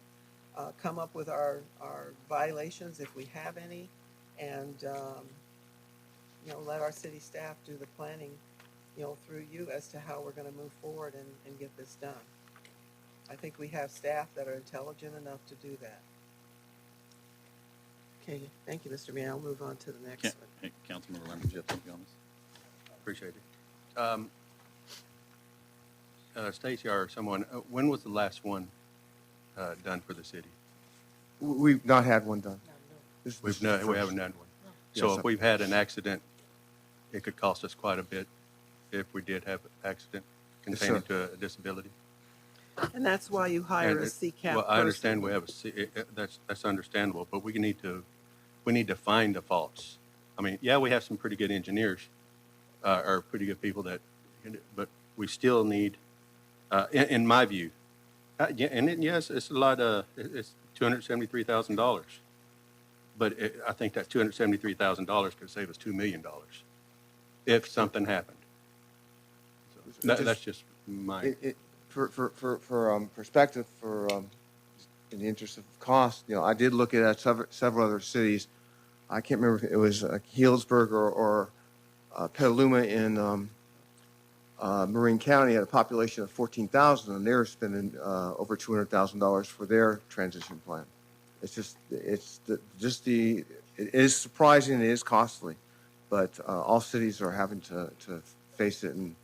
come up with our violations, if we have any, and let our city staff do the planning, through you as to how we're going to move forward and get this done. I think we have staff that are intelligent enough to do that. Okay, thank you, Mr. Mayor. I'll move on to the next one. Hey, Councilmember Lemon, do you have something on this? Appreciate it. Stacy or someone, when was the last one done for the city? We've not had one done. We haven't had one. So if we've had an accident, it could cost us quite a bit if we did have an accident containing to a disability. And that's why you hire a CCAP Well, I person. understand we have that's understandable, but we need to find the faults. I mean, yeah, we have some pretty good engineers, or pretty good people but we still need, in my view, yes, it's a lot. It's $273,000, but I think that $273,000 could save us $2 million if something happened. So that's just my. For perspective, in the interest of cost, I did look at several other cities. I can't remember if it was Healdsburg or Petaluma in Marin County had a population of 14,000, and they're spending over $200,000 for their transition plan. It is surprising, it is costly, but all cities are having to face it and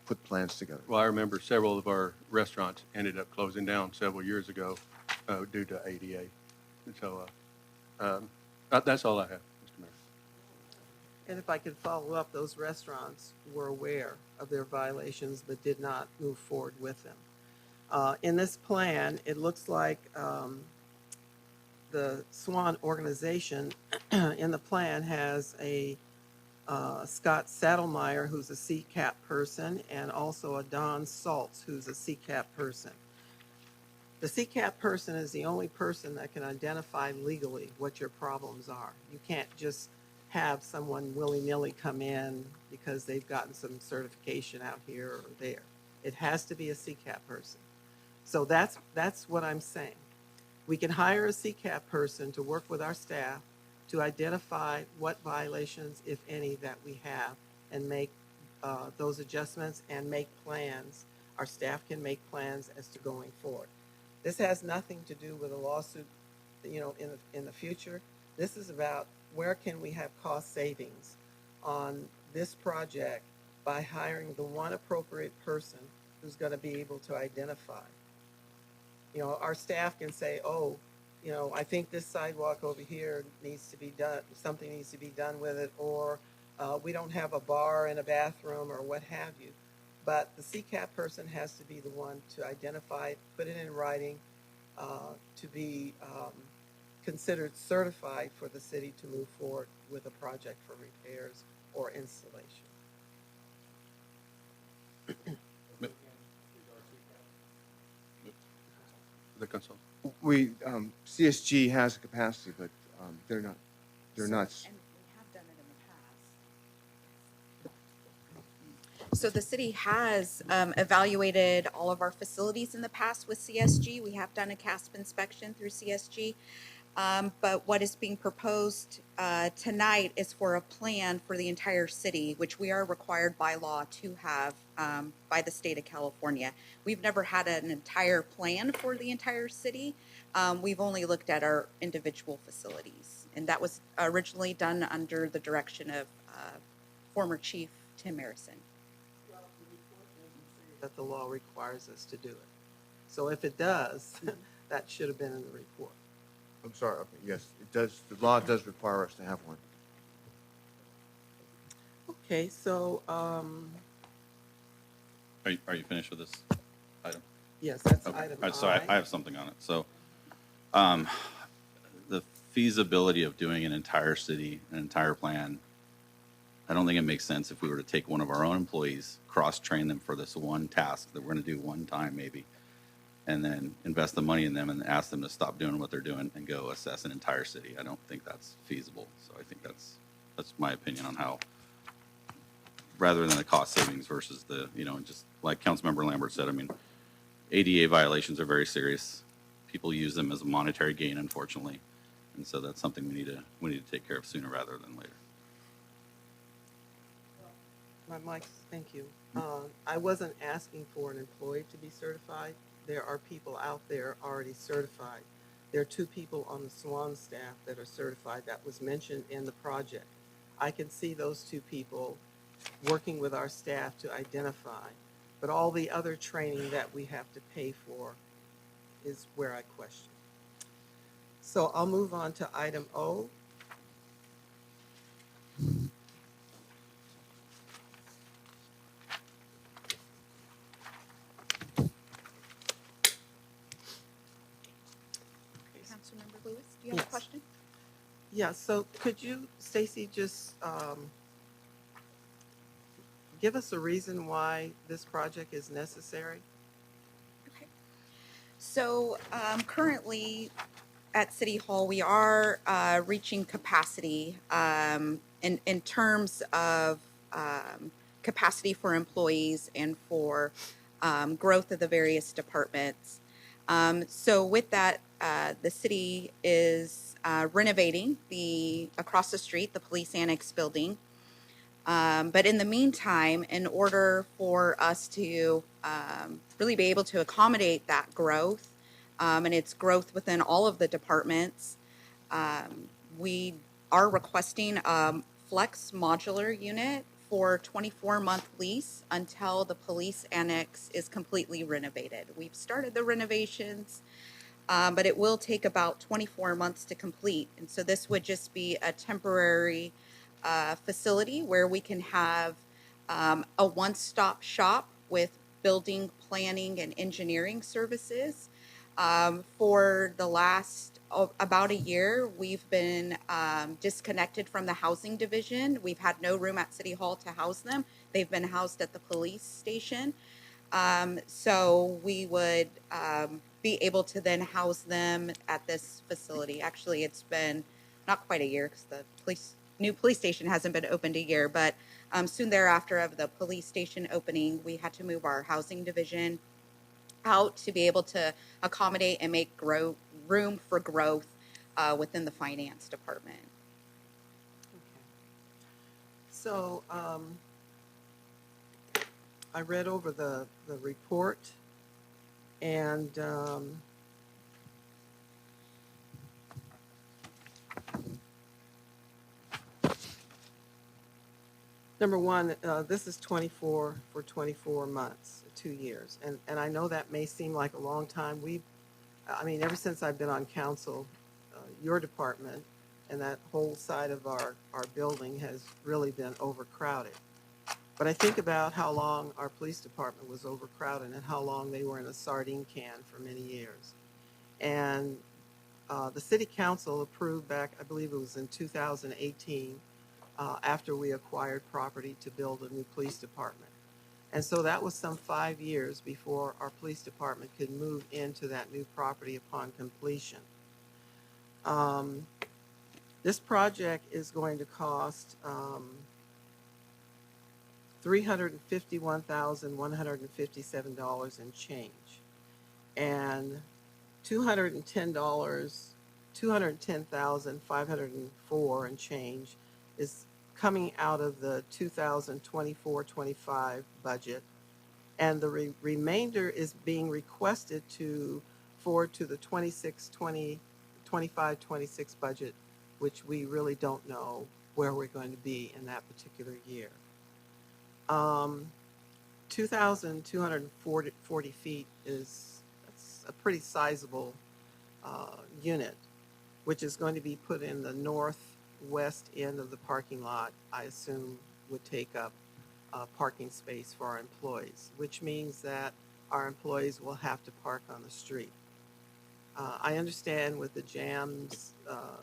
put plans together. Well, I remember several of our restaurants ended up closing down several years ago due to ADA. And so That's all I have, Mr. Mayor. And if I could follow up, those restaurants were aware of their violations but did not move forward with them. In this plan, it looks like the SWAN organization in the plan has a Scott Saddlemeyer, who's a CCAP person, and also a Don Saltz, who's a CCAP person. The CCAP person is the only person that can identify legally what your problems are. You can't just have someone willy-nilly come in because they've gotten some certification out here or there. It has to be a CCAP person. So that's what I'm saying. We can hire a CCAP person to work with our staff to identify what violations, if any, that we have and make those adjustments and make plans. Our staff can make plans as to going forward. This has nothing to do with a lawsuit, in the future. This is about where can we have cost savings on this project by hiring the one appropriate person who's going to be able to identify. Our staff can say, oh, I think this sidewalk over here needs to be done, something needs to be done with it, or we don't have a bar and a bathroom or what have you. But the CCAP person has to be the one to identify it, put it in writing, to be considered certified for the city to move forward with a project for repairs or installation. The consultant. We, CSG has a capacity, but they're not. And we have done it in the past. So the city has evaluated all of our facilities in the past with CSG. We have done a CASP inspection through CSG. But what is being proposed tonight is for a plan for the entire city, which we are required by law to have by the state of California. We've never had an entire plan for the entire city. We've only looked at our individual facilities. And that was originally done under the direction of former Chief Tim Marison. Well, the report doesn't say that the law requires us to do it. So if it does, that should have been in the report. I'm sorry. Okay, yes, it does. The law does require us to have one. Okay, so Are you finished with this item? yes, that's Okay. item All right, so I I. have something on it. So, the feasibility of doing an entire city, an entire plan, I don't think it makes sense if we were to take one of our own employees, cross-train them for this one task that we're going to do one time maybe, and then invest the money in them and ask them to stop doing what they're doing and go assess an entire city. I don't think that's feasible. So I think that's my opinion on how, rather than the cost savings versus the, just like Councilmember Lambert said, I mean, ADA violations are very serious. People use them as a monetary gain, unfortunately. And so that's something we need to take care of sooner rather than later. Mike, thank you. I wasn't asking for an employee to be certified. There are people out there already certified. There are 2 people on the SWAN staff that are certified. That was mentioned in the project. I can see those 2 people working with our staff to identify, but all the other training that we have to pay for is where I question. So I'll move on to item O. Councilmember Lewis, do you have Yes. a question? Yeah, so could you, Stacy, just give us a reason why this project is necessary? Okay. So currently at City Hall, we are reaching capacity in terms of capacity for employees and for growth of the various departments. So with that, the city is renovating across the street, the police annex building. But in the meantime, in order for us to really be able to accommodate that growth and its growth within all of the departments, we are requesting a flex modular unit for 24-month lease until the police annex is completely renovated. We've started the renovations. but it will take about 24 months to complete. And so this would just be a temporary facility where we can have a one-stop shop with building, planning, and engineering services. For the last about a year, we've been disconnected from the housing division. We've had no room at City Hall to house them. They've been housed at the police station. So we would be able to then house them at this facility. Actually, it's been not quite a year because the new police station hasn't been opened a year, but soon thereafter of the police station opening, we had to move our housing division out to be able to accommodate and make room for growth within the finance department. So I read over the report, and number one, this is 24 for 24 months, 2 years. And I know that may seem like a long time. I mean, ever since I've been on council, your department and that whole side of our building has really been overcrowded. But I think about how long our police department was overcrowded and how long they were in a sardine can for many years. And the city council approved back, I believe it was in 2018, after we acquired property to build a new police department. And so that was some 5 years before our police department could move into that new property upon completion. This project is going to cost $351,157 and change. And $210,504 and change is coming out of the 2024-25 budget, and the remainder is being requested forward to the 25-26 budget, which we really don't know where we're going to be in that particular year. 2,240 feet that's a pretty sizable unit, which is going to be put in the northwest end of the parking lot. I assume would take up parking space for our employees, which means that our employees will have to park on the street. I understand with the JAMS, what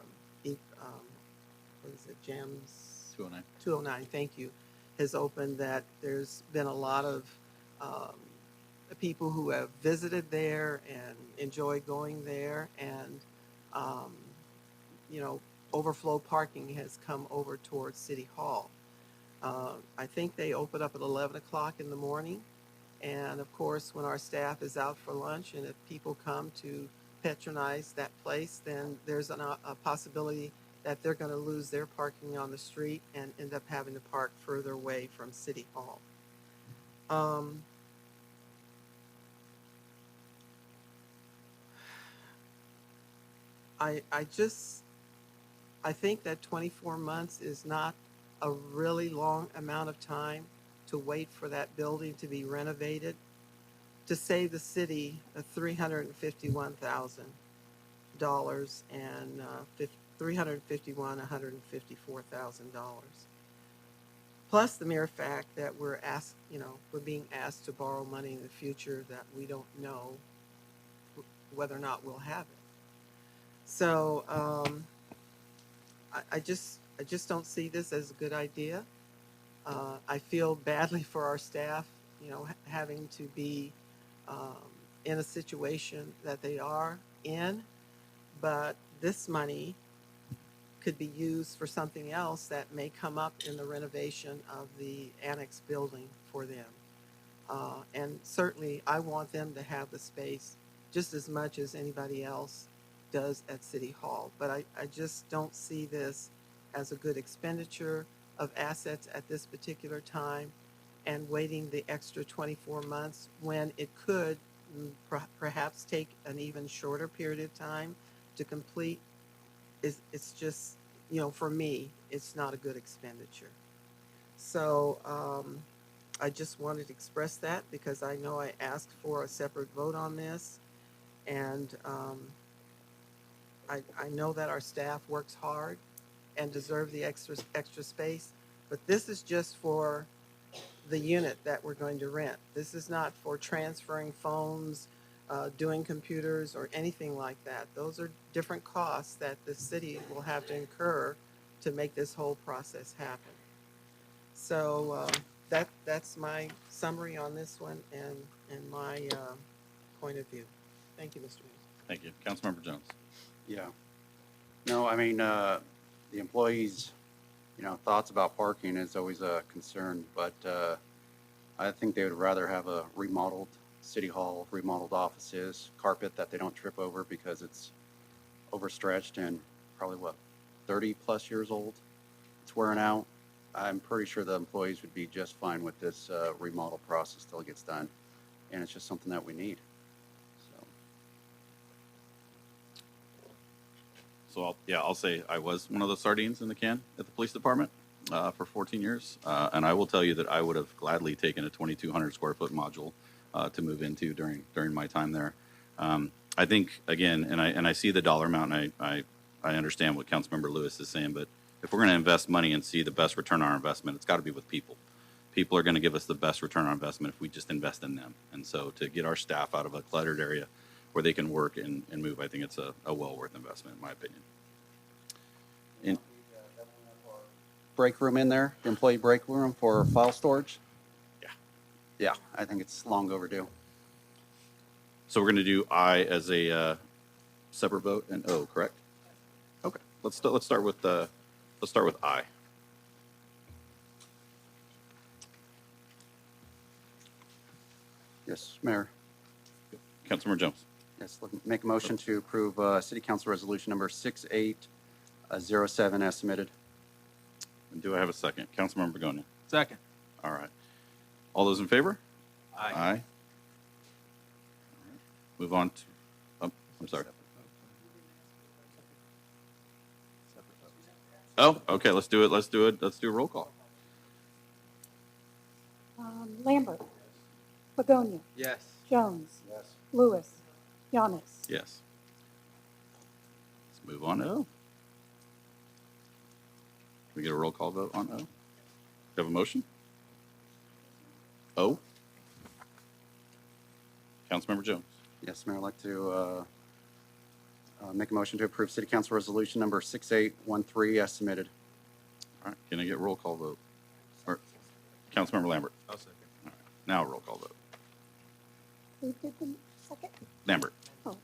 is it, JAMS? 209. 209, thank you, has opened, that there's been a lot of people who have visited there and enjoy going there, and overflow parking has come over towards City Hall. I think they open up at 11 o'clock in the morning, and of course when our staff is out for lunch and if people come to patronize that place, then there's a possibility that they're going to lose their parking on the street and end up having to park further away from City Hall. I think that 24 months is not a really long amount of time to wait for that building to be renovated to save the city $351,000 and $154,000. Plus the mere fact that we're being asked to borrow money in the future that we don't know whether or not we'll have it. So I just don't see this as a good idea. I feel badly for our staff, having to be in a situation that they are in, but this money could be used for something else that may come up in the renovation of the annex building for them. And certainly I want them to have the space just as much as anybody else does at City Hall. But I just don't see this as a good expenditure of assets at this particular time, and waiting the extra 24 months when it could perhaps take an even shorter period of time to complete. It's just, for me, it's not a good expenditure. So I just wanted to express that because I know I asked for a separate vote on this, And I know that our staff works hard and deserve the extra space, but this is just for the unit that we're going to rent. This is not for transferring phones, doing computers, or anything like that. Those are different costs that the city will have to incur to make this whole process happen. So that's my summary on this one and my point of view. Thank you, Mr. Mayor. Thank you. Councilmember Jones. Yeah. No, I mean, the employees, thoughts about parking is always a concern, but I think they would rather have a remodeled city hall, remodeled offices, carpet that they don't trip over because it's overstretched and probably 30 plus years old. It's wearing out. I'm pretty sure the employees would be just fine with this remodel process till it gets done. And it's just something that we need. So I'll say I was one of the sardines in the can at the police department for 14 years. And I will tell you that I would have gladly taken a 2,200 square foot module to move into during my time there. I think, again, and I see the dollar amount, and I understand what Councilmember Lewis is saying, but if we're going to invest money and see the best return on our investment, it's got to be with people. People are going to give us the best return on investment if we just invest in them. And so to get our staff out of a cluttered area where they can work and move, I think it's a well worth investment, in my opinion. Break room in there, the employee break room for file storage? Yeah. Yeah, I think it's long overdue. So we're going to do I as a separate vote and O, correct? Okay. Let's start with I. Yes, Mayor. Councilmember Jones. Yes, make a motion to approve City Council Resolution number 6807 as submitted. And do I have a second? Councilmember Begonia. Second. All right. All those in favor? Aye. Aye. All right. Move on to, I'm sorry. Oh, okay, let's do it. Let's do a roll call. Lambert. Begonia. Yes. Jones. Lewis. Yanis. Yes. Let's move on to O. Can we get a roll call vote on O? Do you have a motion? O? Councilmember Jones. Yes, Mayor, I'd like to make a motion to approve City Council Resolution number 6813 as submitted. All right, can I get a roll call vote? Or Councilmember Lambert. I'll second. All right, now a roll call vote. Who did the second? Lambert. Oh.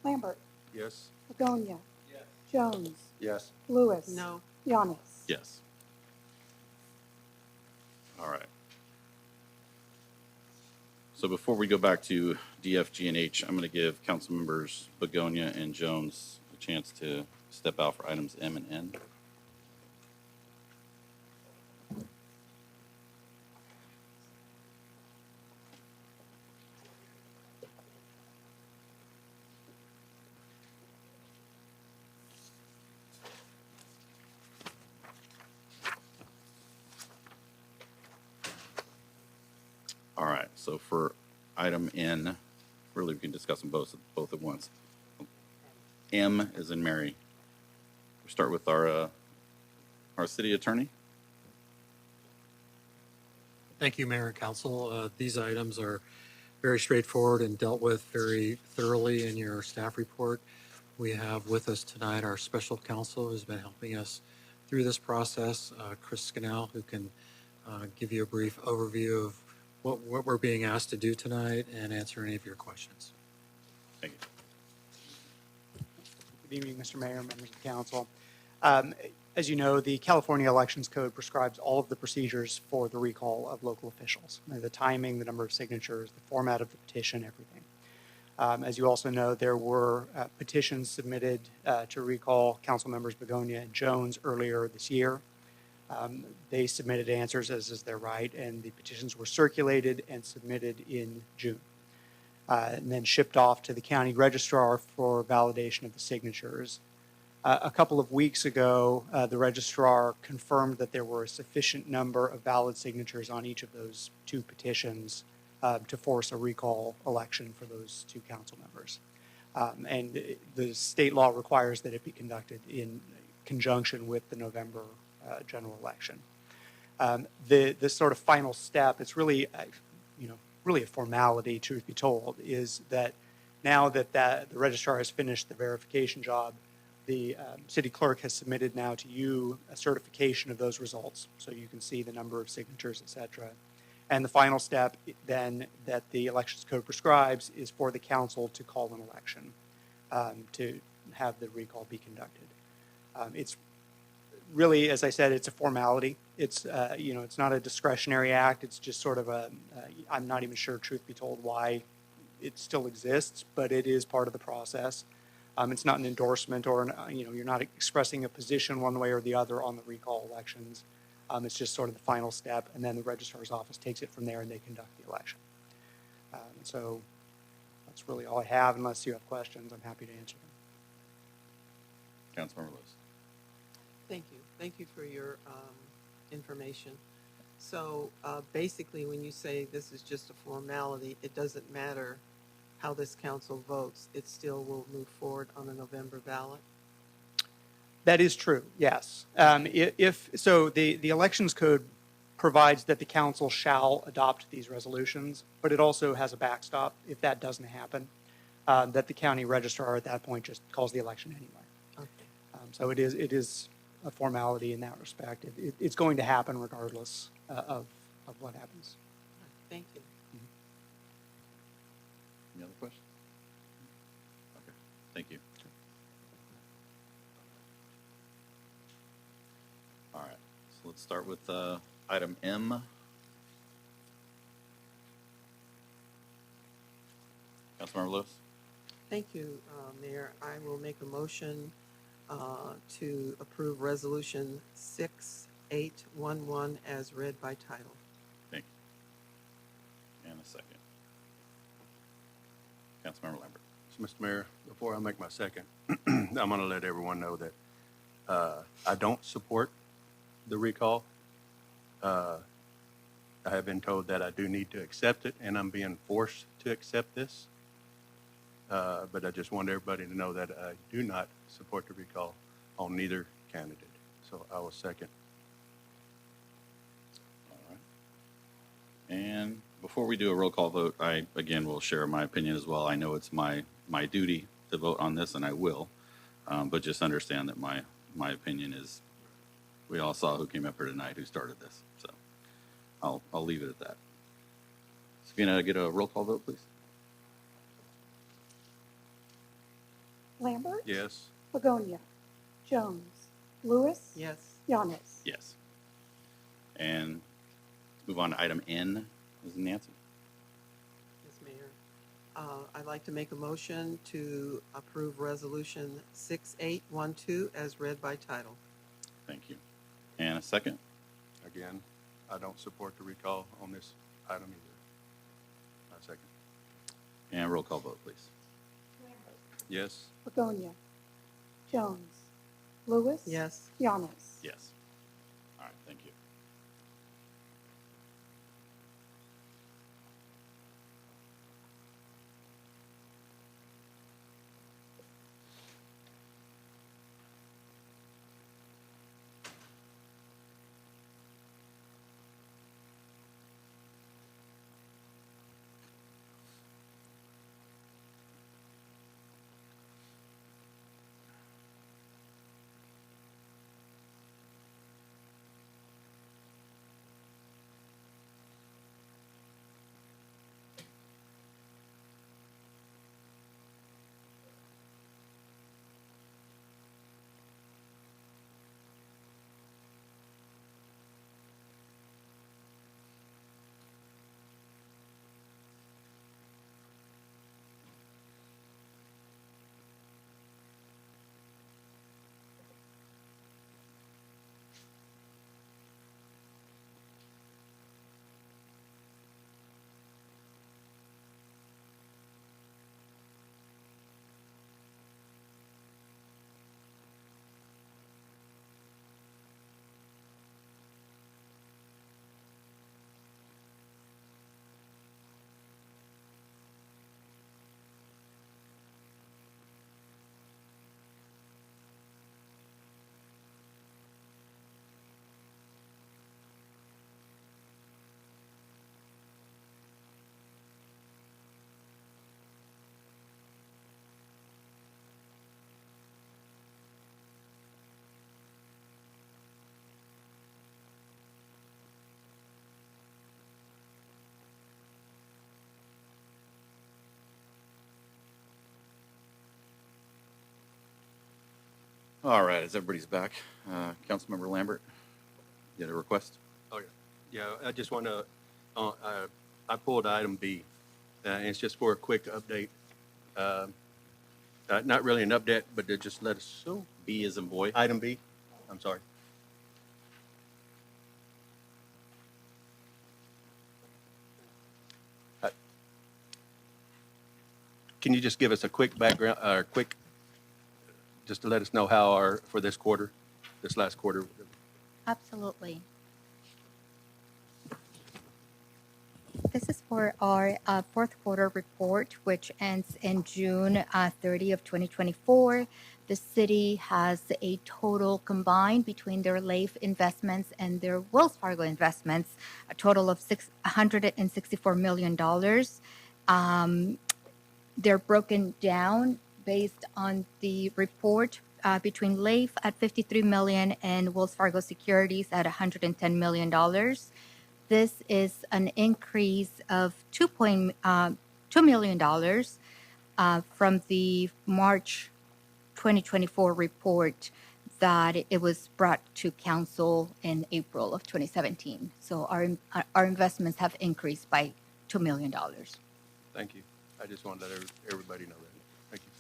Lambert. Yes. Begonia. Jones. Yes. Lewis. No. Yanis. Yes. All right. So before we go back to D, F, G, and H, I'm going to give council members Begonia and Jones a chance to step out for items M and N. All right, so for item N, really we can discuss them both at once. M is in Mary. We start with our city attorney. Thank you, Mayor and Council. These items are very straightforward and dealt with very thoroughly in your staff report. We have with us tonight our special counsel who's been helping us through this process, Chris Scannell, who can give you a brief overview of what we're being asked to do tonight and answer any of your questions. Thank you. Good evening, Mr. Mayor, members of the council. As you know, the California Elections Code prescribes all of the procedures for the recall of local officials, the timing, the number of signatures, the format of the petition, everything. As you also know, there were petitions submitted to recall council members Begonia and Jones earlier this year. They submitted answers, as is their right, and the petitions were circulated and submitted in June, and then shipped off to the county registrar for validation of the signatures. A couple of weeks ago, the registrar confirmed that there were a sufficient number of valid signatures on each of those two petitions to force a recall election for those two council members. And the state law requires that it be conducted in conjunction with the November general election. The sort of final step, it's really, really a formality, truth be told, is that now that the registrar has finished the verification job, the city clerk has submitted now to you a certification of those results, so you can see the number of signatures, et cetera. And the final step then that the elections code prescribes is for the council to call an election to have the recall be conducted. It's really, as I said, it's a formality. It's it's not a discretionary act. It's just sort of I'm not even sure, truth be told, why it still exists, but it is part of the process. It's not an endorsement or you're not expressing a position one way or the other on the recall elections. It's just sort of the final step, and then the registrar's office takes it from there and they conduct the election. So that's really all I have. Unless you have questions, I'm happy to answer them. Councilmember Lewis. Thank you. Thank you for your information. So basically, when you say this is just a formality, it doesn't matter how this council votes. It still will move forward on the November ballot? That is true, yes. If so, the elections code provides that the council shall adopt these resolutions, but it also has a backstop if that doesn't happen, that the county registrar at that point just calls the election anyway. Okay. So it is a formality in that respect. It's going to happen regardless of what happens. Thank you. Any other questions? Okay, thank you. All right, so let's start with item M. Councilmember Lewis. Thank you, Mayor. I will make a motion to approve Resolution 6811 as read by title. Thank you. And a second. Councilmember Lambert. So, Mr. Mayor, before I make my second, I'm going to let everyone know that I don't support the recall. I have been told that I do need to accept it, and I'm being forced to accept this. But I just want everybody to know that I do not support the recall on neither candidate. So I will second. All right. And before we do a roll call vote, I, again, will share my opinion as well. I know it's my duty to vote on this, and I will. But just understand that my opinion is, we all saw who came up here tonight who started this. So I'll leave it at that. So can I get a roll call vote, please? Lambert? Yes. Begonia? Jones? Lewis? Yes. Yanis? Yes. And move on to item N. Is Nancy? Yes, Mayor. I'd like to make a motion to approve Resolution 6812 as read by title. Thank you. And a second? Again, I don't support the recall on this item either. I second. And roll call vote, please. Yes. Begonia? Jones? Lewis? Yes. Yanis? Yes. All right, thank you. All right, as everybody's back, Councilmember Lambert, you had a request? Oh, yeah. Yeah, I just want to, I pulled item B. And it's just for a quick update. Not really an update, but to just let us, So B is in boy. item B, I'm sorry. Can you just give us a quick background, just to let us know how for this quarter, this last quarter? Absolutely. This is for our fourth quarter report, which ends in June 30 of 2024. The city has a total combined between their LAIF investments and their Wells Fargo investments, a total of $164 million. They're broken down based on the report between LAIF at $53 million and Wells Fargo Securities at $110 million. This is an increase of $2 million from the March 2024 report that it was brought to council in April of 2017. So our investments have increased by $2 million. Thank you. I just wanted to let everybody know that. Thank you.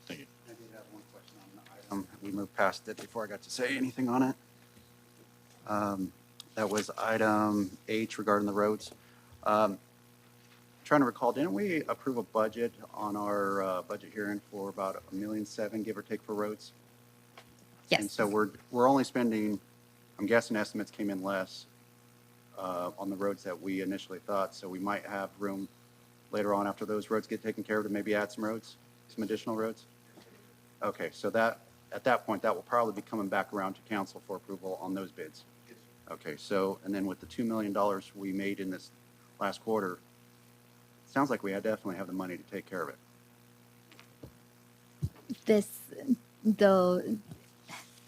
Thank you. I did have one question on the item. We moved past it before I got to say anything on it. That was item H regarding the roads. Trying to recall, didn't we approve a budget on our budget hearing for about $1.7 million, give or take, for roads? Yes. And so we're only spending, I'm guessing estimates came in less on the roads that we initially thought. So we might have room later on after those roads get taken care of to maybe add some roads, some additional roads? Okay, so that, at that point, that will probably be coming back around to council for approval on those bids. Okay, so, and then with the $2 million we made in this last quarter, it sounds like we definitely have the money to take care of it. The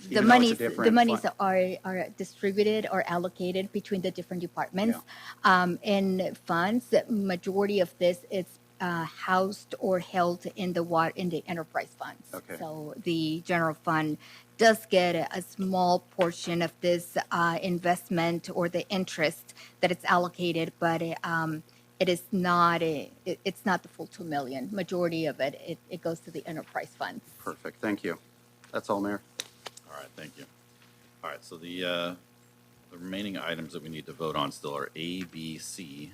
Even though it's a the different monies fund. are distributed or allocated between the different departments. In funds, the majority of this is housed or held in the enterprise funds. Okay. So the general fund does get a small portion of this investment or the interest that it's allocated, but it is not it's not the full $2 million. Majority of it goes to the enterprise funds. Perfect, thank you. That's all, Mayor. All right, thank you. All right, so the remaining items that we need to vote on still are A, B, C,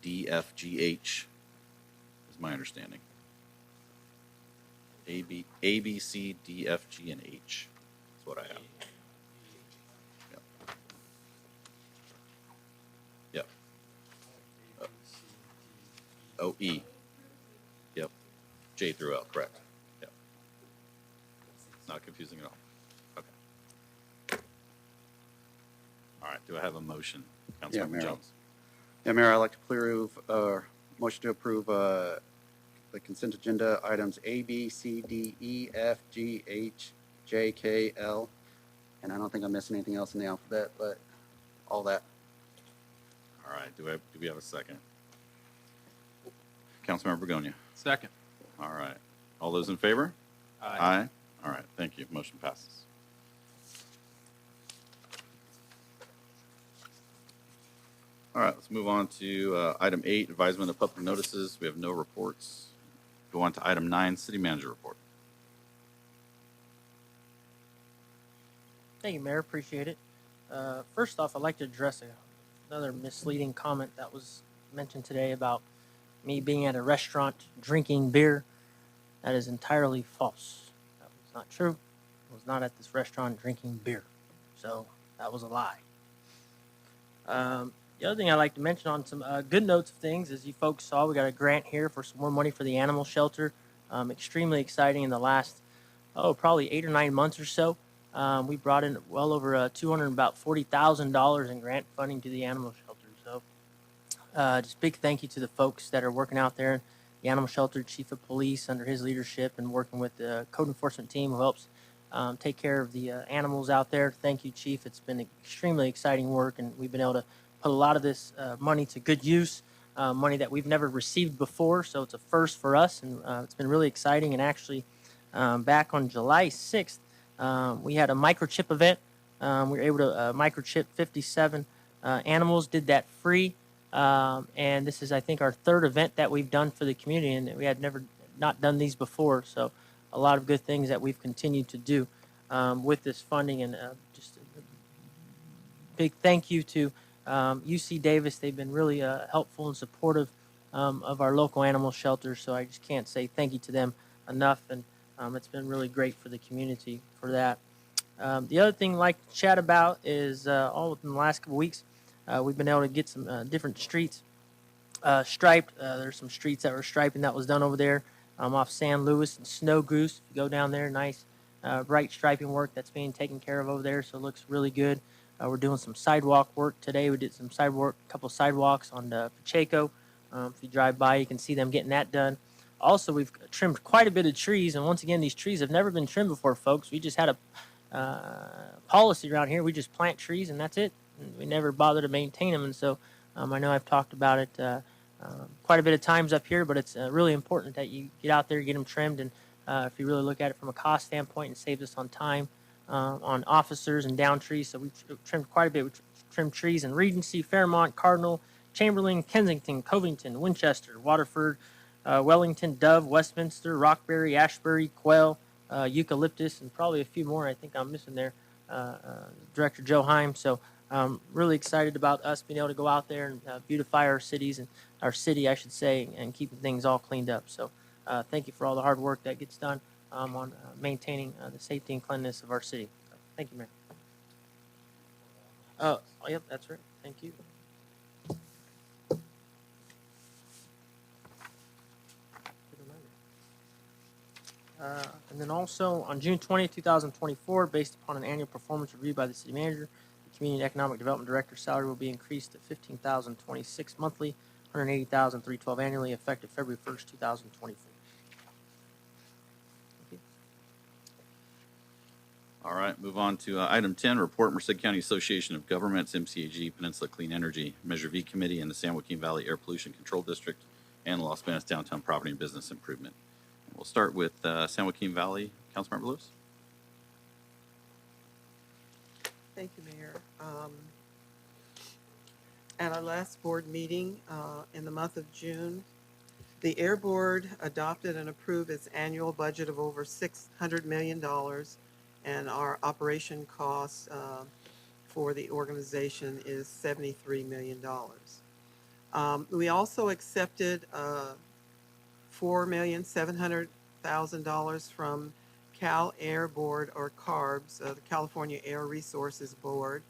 D, F, G, H, is my understanding. A, B, C, D, F, G, and H is what I have. Yep. Yep. O, E. Yep. J through L, correct. Yep. Not confusing at all. Okay. All right, do I have a motion? Councilmember Mayor. Jones. Yeah, Mayor, I'd like to motion to approve the consent agenda items A, B, C, D, E, F, G, H, J, K, L. And I don't think I'm missing anything else in the alphabet, but all that. All right, do we have a second? Councilmember Begonia. Second. All right. All those in favor? Aye. All right, thank you. Motion passes. All right, let's move on to item 8, advisement of public notices. We have no reports. Go on to item 9, city manager report. Thank you, Mayor. Appreciate it. First off, I'd like to address another misleading comment that was mentioned today about me being at a restaurant drinking beer. That is entirely false. That was not true. I was not at this restaurant drinking beer. So that was a lie. The other thing I'd like to mention on some good notes of things, as you folks saw, we got a grant here for some more money for the animal shelter. Extremely exciting in the last, probably 8 or 9 months or so. We brought in well over $240,000 in grant funding to the animal shelter. So just big thank you to the folks that are working out there. The animal shelter chief of police under his leadership and working with the code enforcement team who helps take care of the animals out there. Thank you, Chief. It's been extremely exciting work, and we've been able to put a lot of this money to good use, money that we've never received before. So it's a first for us, and it's been really exciting. And actually, back on July 6th, We had a microchip event. We were able to microchip 57 animals, did that free. And this is, I think, our third event that we've done for the community, and we had never not done these before. So a lot of good things that we've continued to do with this funding, and just a big thank you to UC Davis. They've been really helpful and supportive of our local animal shelters. So I just can't say thank you to them enough, and it's been really great for the community for that. The other thing I'd like to chat about is all within the last couple weeks, we've been able to get some different streets striped. There's some streets that were striping that was done over there off San Luis and Snow Goose. If you go down there, nice bright striping work that's being taken care of over there, so it looks really good. We're doing some sidewalk work today. We did some sidewalk, a couple sidewalks on Pacheco. If you drive by, you can see them getting that done. Also, we've trimmed quite a bit of trees, and once again, these trees have never been trimmed before, folks. We just had a policy around here. We just plant trees, and that's it. And we never bother to maintain them, and so I know I've talked about it quite a bit of times up here, but it's really important that you get out there, get them trimmed, and if you really look at it from a cost standpoint, it saves us on time on officers and down trees. So we've trimmed quite a bit. We've trimmed trees in Regency, Fairmont, Cardinal, Chamberlain, Kensington, Covington, Winchester, Waterford, Wellington, Dove, Westminster, Rockberry, Ashbury, Quail, Eucalyptus, and probably a few more I think I'm missing there, Director Joe Heim. So really excited about us being able to go out there and beautify our cities, and our city, I should say, and keeping things all cleaned up. So thank you for all the hard work that gets done on maintaining the safety and cleanliness of our city. So, thank you, Mayor. Oh, yep, that's right. Thank you. And then also on June 20th, 2024, based upon an annual performance review by the city manager, the community and economic development director's salary will be increased to $15,026 monthly, $180,312 annually, effective February 1st, 2024. All right, move on to item 10, report Merced County Association of Governments, MCAG, Peninsula Clean Energy, Measure V Committee, and the San Joaquin Valley Air Pollution Control District, and Los Banos Downtown Property and Business Improvement. We'll start with San Joaquin Valley. Councilmember Lewis. Thank you, Mayor. At our last board meeting in the month of June, the Air Board adopted and approved its annual budget of over $600 million, and our operation costs for the organization is $73 million. We also accepted $4,700,000 from Cal Air Board, or CARBS, the California Air Resources Board.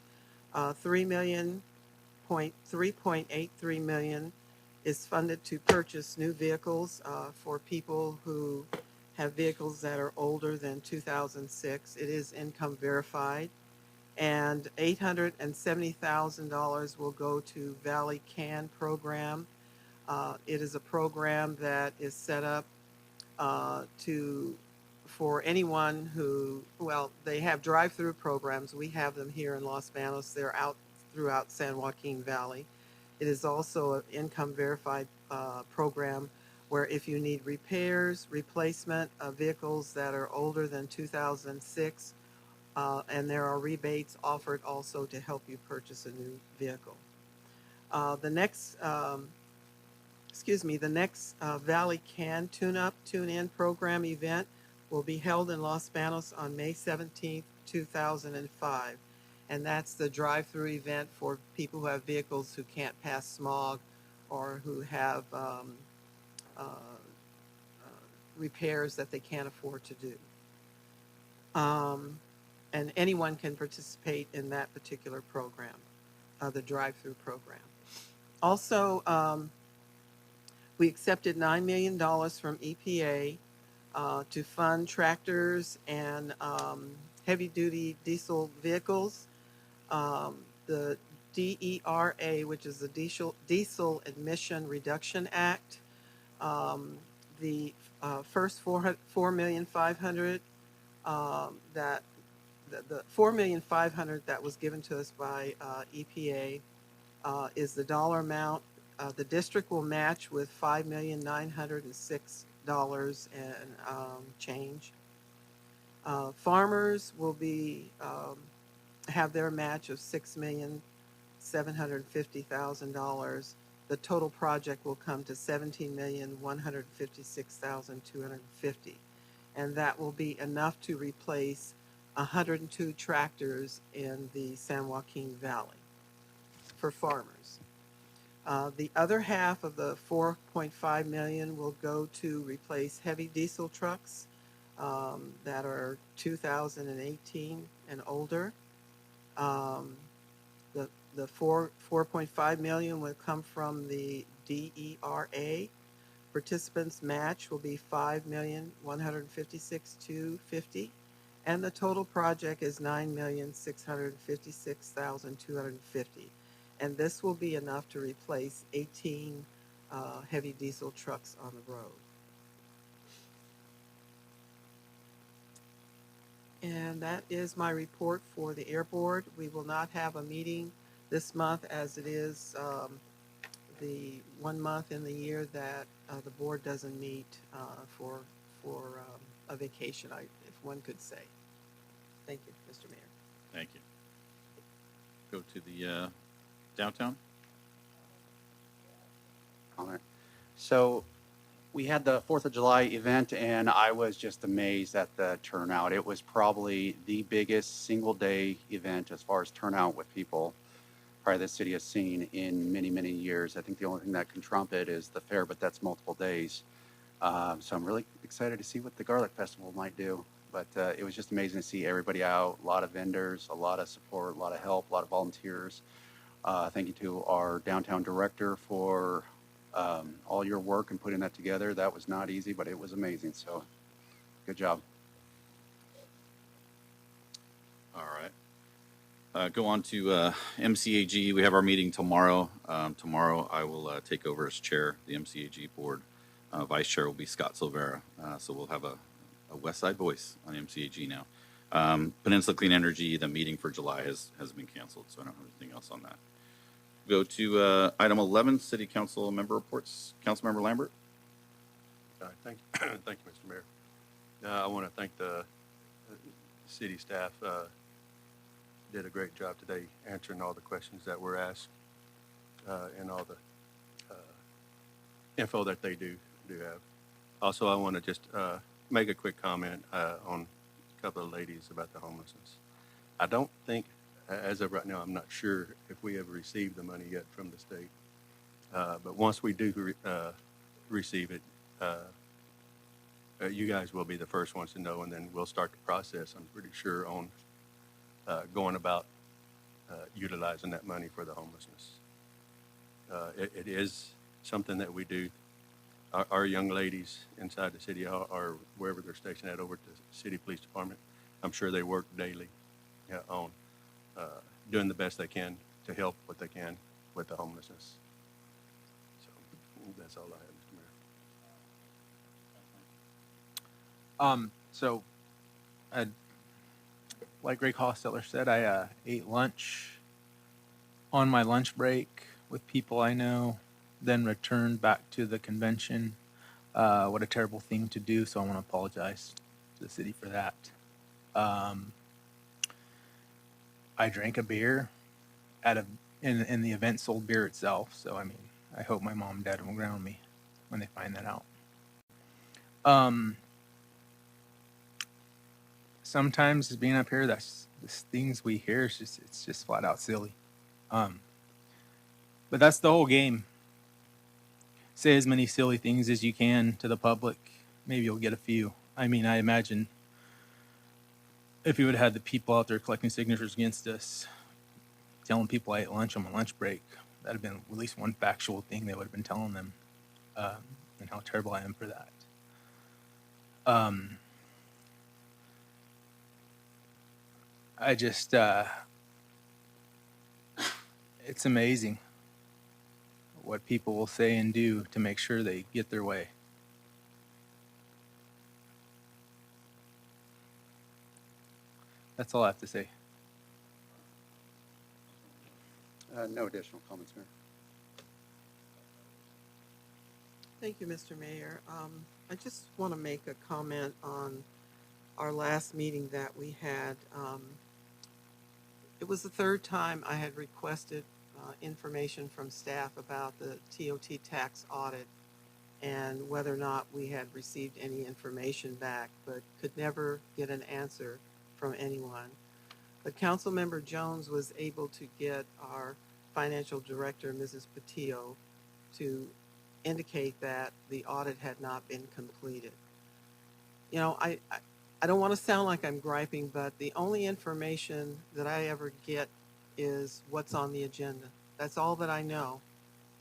$3.83 million is funded to purchase new vehicles for people who have vehicles that are older than 2006. It is income verified. And $870,000 will go to Valley CAN program. It is a program that is set up for anyone who, well, they have drive-through programs. We have them here in Los Banos. They're out throughout San Joaquin Valley. It is also an income verified program where if you need repairs, replacement of vehicles that are older than 2006, and there are rebates offered also to help you purchase a new vehicle. The next Valley CAN Tune-Up, Tune-In program event will be held in Los Banos on May 17th, 2005. And that's the drive-through event for people who have vehicles who can't pass smog or who have repairs that they can't afford to do. And anyone can participate in that particular program, the drive-through program. Also, we accepted $9 million from EPA to fund tractors and heavy-duty diesel vehicles. The DERA, which is the Diesel Emission Reduction Act, the first $4,500,000 that the $4,500,000 that was given to us by EPA is the dollar amount. The district will match with $5,906 and change. Farmers will be, have their match of $6,750,000. The total project will come to $17,156,250. And that will be enough to replace 102 tractors in the San Joaquin Valley for farmers. The other half of the 4.5 million will go to replace heavy diesel trucks that are 2018 and older. The 4.5 million will come from the DERA. Participants match will be 5,156,250, and the total project is 9,656,250. And this will be enough to replace 18 heavy diesel trucks on the road. And that is my report for the Air Board. We will not have a meeting this month, as it is the 1 month in the year that the board doesn't meet for a vacation, if one could say. Thank you, Mr. Mayor. Thank you. Go to the downtown. Comment. So we had the 4th of July event, and I was just amazed at the turnout. It was probably the biggest single-day event as far as turnout with people probably the city has seen in many, many years. I think the only thing that can trump it is the fair, but that's multiple days. So I'm really excited to see what the Garlic Festival might do. But it was just amazing to see everybody out, a lot of vendors, a lot of support, a lot of help, a lot of volunteers. Thank you to our downtown director for all your work and putting that together. That was not easy, but it was amazing. So good job. All right. Go on to MCAG. We have our meeting tomorrow. Tomorrow I will take over as chair of the MCAG board. Vice chair will be Scott Silvera. So we'll have a West Side voice on MCAG now. Peninsula Clean Energy, the meeting for July has been canceled, so I don't have anything else on that. Go to item 11, City Council member reports. Councilmember Lambert. Thank you, Mr. Mayor. I want to thank the city staff. Did a great job today answering all the questions that were asked and all the info that they do have. Also, I want to just make a quick comment on a couple of ladies about the homelessness. I don't think, as of right now, I'm not sure if we have received the money yet from the state. But once we do receive it, you guys will be the first ones to know, and then we'll start the process, I'm pretty sure, on going about utilizing that money for the homelessness. It is something that we do. Our young ladies inside the city or wherever they're stationed at over at the city police department, I'm sure they work daily on doing the best they can to help what they can with the homelessness. So that's all I have, Mr. Mayor. So like Greg Hostetler said, I ate lunch on my lunch break with people I know, then returned back to the convention. What a terrible thing to do, so I want to apologize to the city for that. I drank a beer in the event sold beer itself, so I mean, I hope my mom and dad will ground me when they find that out. Sometimes being up here, that's the things we hear. It's just flat out silly. But that's the whole game. Say as many silly things as you can to the public. Maybe you'll get a few. I mean, I imagine if we would have had the people out there collecting signatures against us, telling people I ate lunch on my lunch break, that'd have been at least one factual thing they would have been telling them, and how terrible I am for that. I just, it's amazing what people will say and do to make sure they get their way. That's all I have to say. No additional comments, Mayor. Thank you, Mr. Mayor. I just want to make a comment on our last meeting that we had, it was the third time I had requested information from staff about the TOT tax audit and whether or not we had received any information back, but could never get an answer from anyone. But Councilmember Jones was able to get our financial director, Mrs. Patillo, to indicate that the audit had not been completed. You know, I don't want to sound like I'm griping, but the only information that I ever get is what's on the agenda. That's all that I know.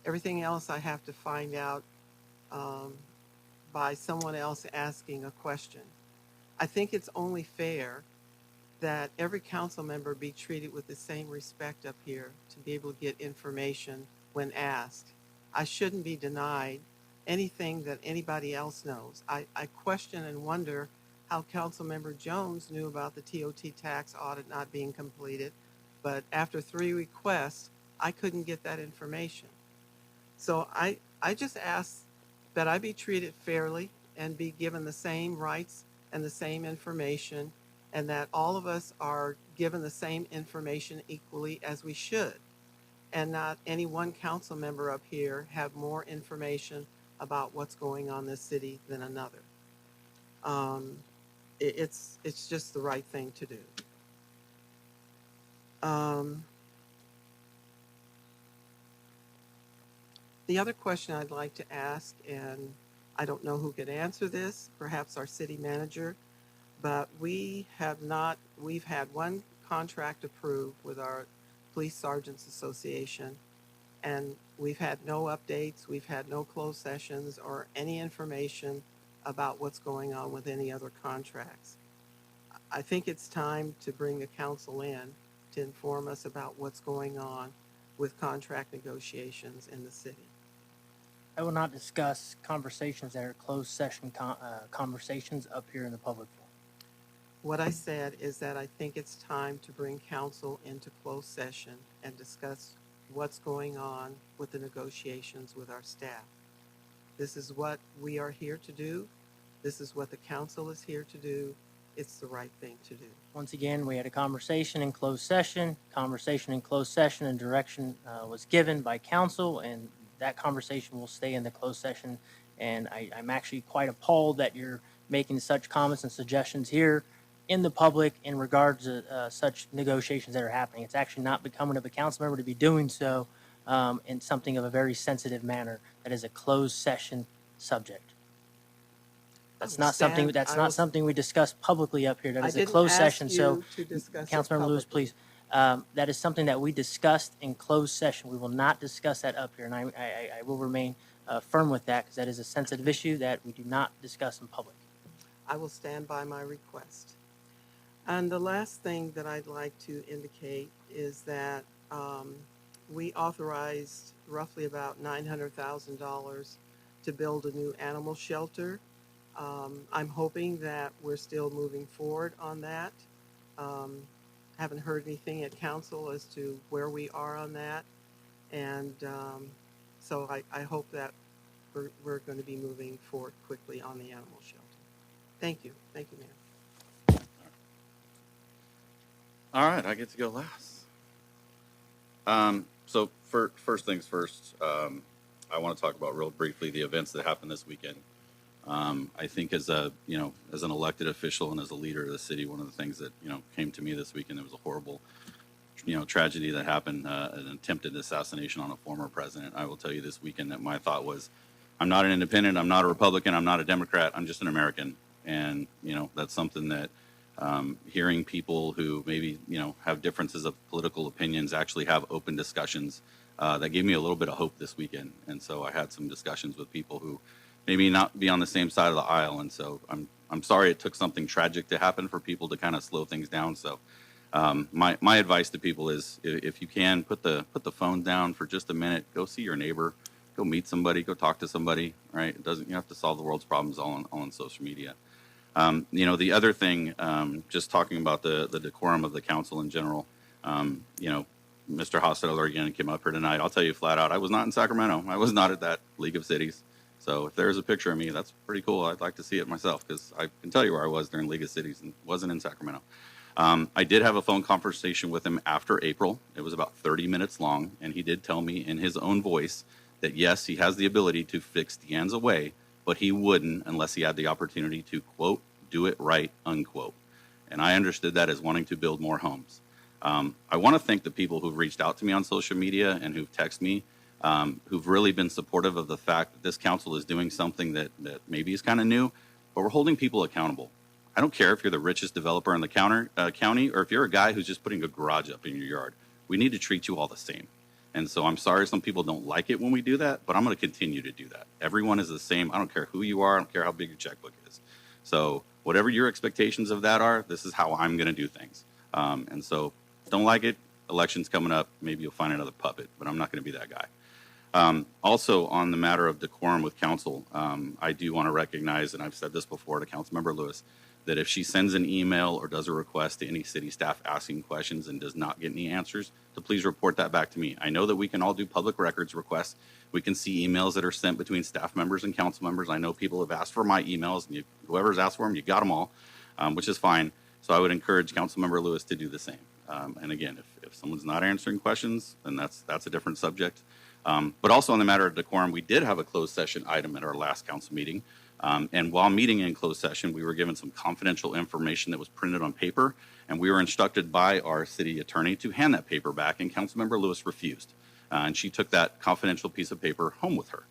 Everything else I have to find out by someone else asking a question. I think it's only fair that every council member be treated with the same respect up here to be able to get information when asked. I shouldn't be denied anything that anybody else knows. I question and wonder how Councilmember Jones knew about the TOT tax audit not being completed, but after 3 requests, I couldn't get that information. So I just ask that I be treated fairly and be given the same rights and the same information, and that all of us are given the same information equally as we should, and not any one council member up here have more information about what's going on in this city than another. It's just the right thing to do. The other question I'd like to ask, and I don't know who could answer this, perhaps our city manager, but we've had one contract approved with our Police Sergeants Association, and we've had no updates, we've had no closed sessions or any information about what's going on with any other contracts. I think it's time to bring the council in to inform us about what's going on with contract negotiations in the city. I will not discuss conversations that are closed session conversations up here in the public forum. What I said is that I think it's time to bring council into closed session and discuss what's going on with the negotiations with our staff. This is what we are here to do. This is what the council is here to do. It's the right thing to do. Once again, we had a conversation in closed session, and direction was given by council, and that conversation will stay in the closed session. And I'm actually quite appalled that you're making such comments and suggestions here in the public in regards to such negotiations that are happening. It's actually not becoming of a council member to be doing so in something of a very sensitive manner that is a closed session subject. That's not something we discuss publicly up here. That is a closed session. So, Councilmember Lewis, please. That is something that we discussed in closed session. We will not discuss that up here, and I will remain firm with that because that is a sensitive issue that we do not discuss in public. I will stand by my request. And the last thing that I'd like to indicate is that we authorized roughly about $900,000 to build a new animal shelter. I'm hoping that we're still moving forward on that. Haven't heard anything at council as to where we are on that. And so I hope that we're going to be moving forward quickly on the animal shelter. Thank you. Thank you, Mayor. All right, I get to go last. So first things first, I want to talk about real briefly the events that happened this weekend. I think as an elected official and as a leader of the city, one of the things that, came to me this weekend, there was a horrible, tragedy that happened, an attempted assassination on a former president. I will tell you this weekend that my thought was, I'm not an independent, I'm not a Republican, I'm not a Democrat, I'm just an American. And, that's something that hearing people who maybe, have differences of political opinions actually have open discussions, that gave me a little bit of hope this weekend. And so I had some discussions with people who maybe not be on the same side of the aisle. And so I'm sorry it took something tragic to happen for people to kind of slow things down. So my advice to people is if you can put the phone down for just a minute, go see your neighbor, go meet somebody, go talk to somebody, right? You have to solve the world's problems all on social media. The other thing, just talking about the decorum of the council in general, Mr. Hostetler again came up here tonight. I'll tell you flat out, I was not in Sacramento. I was not at that League of Cities. So if there's a picture of me, that's pretty cool. I'd like to see it myself because I can tell you where I was during League of Cities and wasn't in Sacramento. I did have a phone conversation with him after April. It was about 30 minutes long, and he did tell me in his own voice that yes, he has the ability to fix De Anza Way, but he wouldn't unless he had the opportunity to, quote, do it right, unquote. And I understood that as wanting to build more homes. I want to thank the people who've reached out to me on social media and who've texted me, who've really been supportive of the fact that this council is doing something that maybe is kind of new, but we're holding people accountable. I don't care if you're the richest developer in the county or if you're a guy who's just putting a garage up in your yard. We need to treat you all the same. And so I'm sorry some people don't like it when we do that, but I'm going to continue to do that. Everyone is the same. I don't care who you are. I don't care how big your checkbook is. So whatever your expectations of that are, this is how I'm going to do things. And so don't like it. Election's coming up. Maybe you'll find another puppet, but I'm not going to be that guy. Also, on the matter of decorum with council, I do want to recognize, and I've said this before to Councilmember Lewis, that if she sends an email or does a request to any city staff asking questions and does not get any answers, to please report that back to me. I know that we can all do public records requests. We can see emails that are sent between staff members and council members. I know people have asked for my emails, and whoever's asked for them, you got them all, which is fine. So I would encourage Councilmember Lewis to do the same. And again, if someone's not answering questions, then that's a different subject. But also on the matter of decorum, we did have a closed session item at our last council meeting. And while meeting in closed session, we were given some confidential information that was printed on paper, and we were instructed by our city attorney to hand that paper back, and Councilmember Lewis refused. And she took that confidential piece of paper home with her,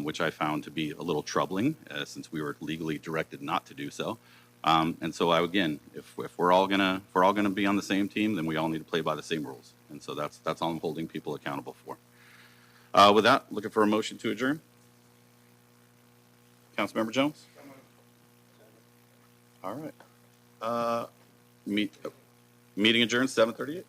which I found to be a little troubling since we were legally directed not to do so. And so again, if we're all gonna be on the same team, then we all need to play by the same rules. And so that's all I'm holding people accountable for. With that, looking for a motion to adjourn. Councilmember Jones? All right. Meeting adjourned 7:38.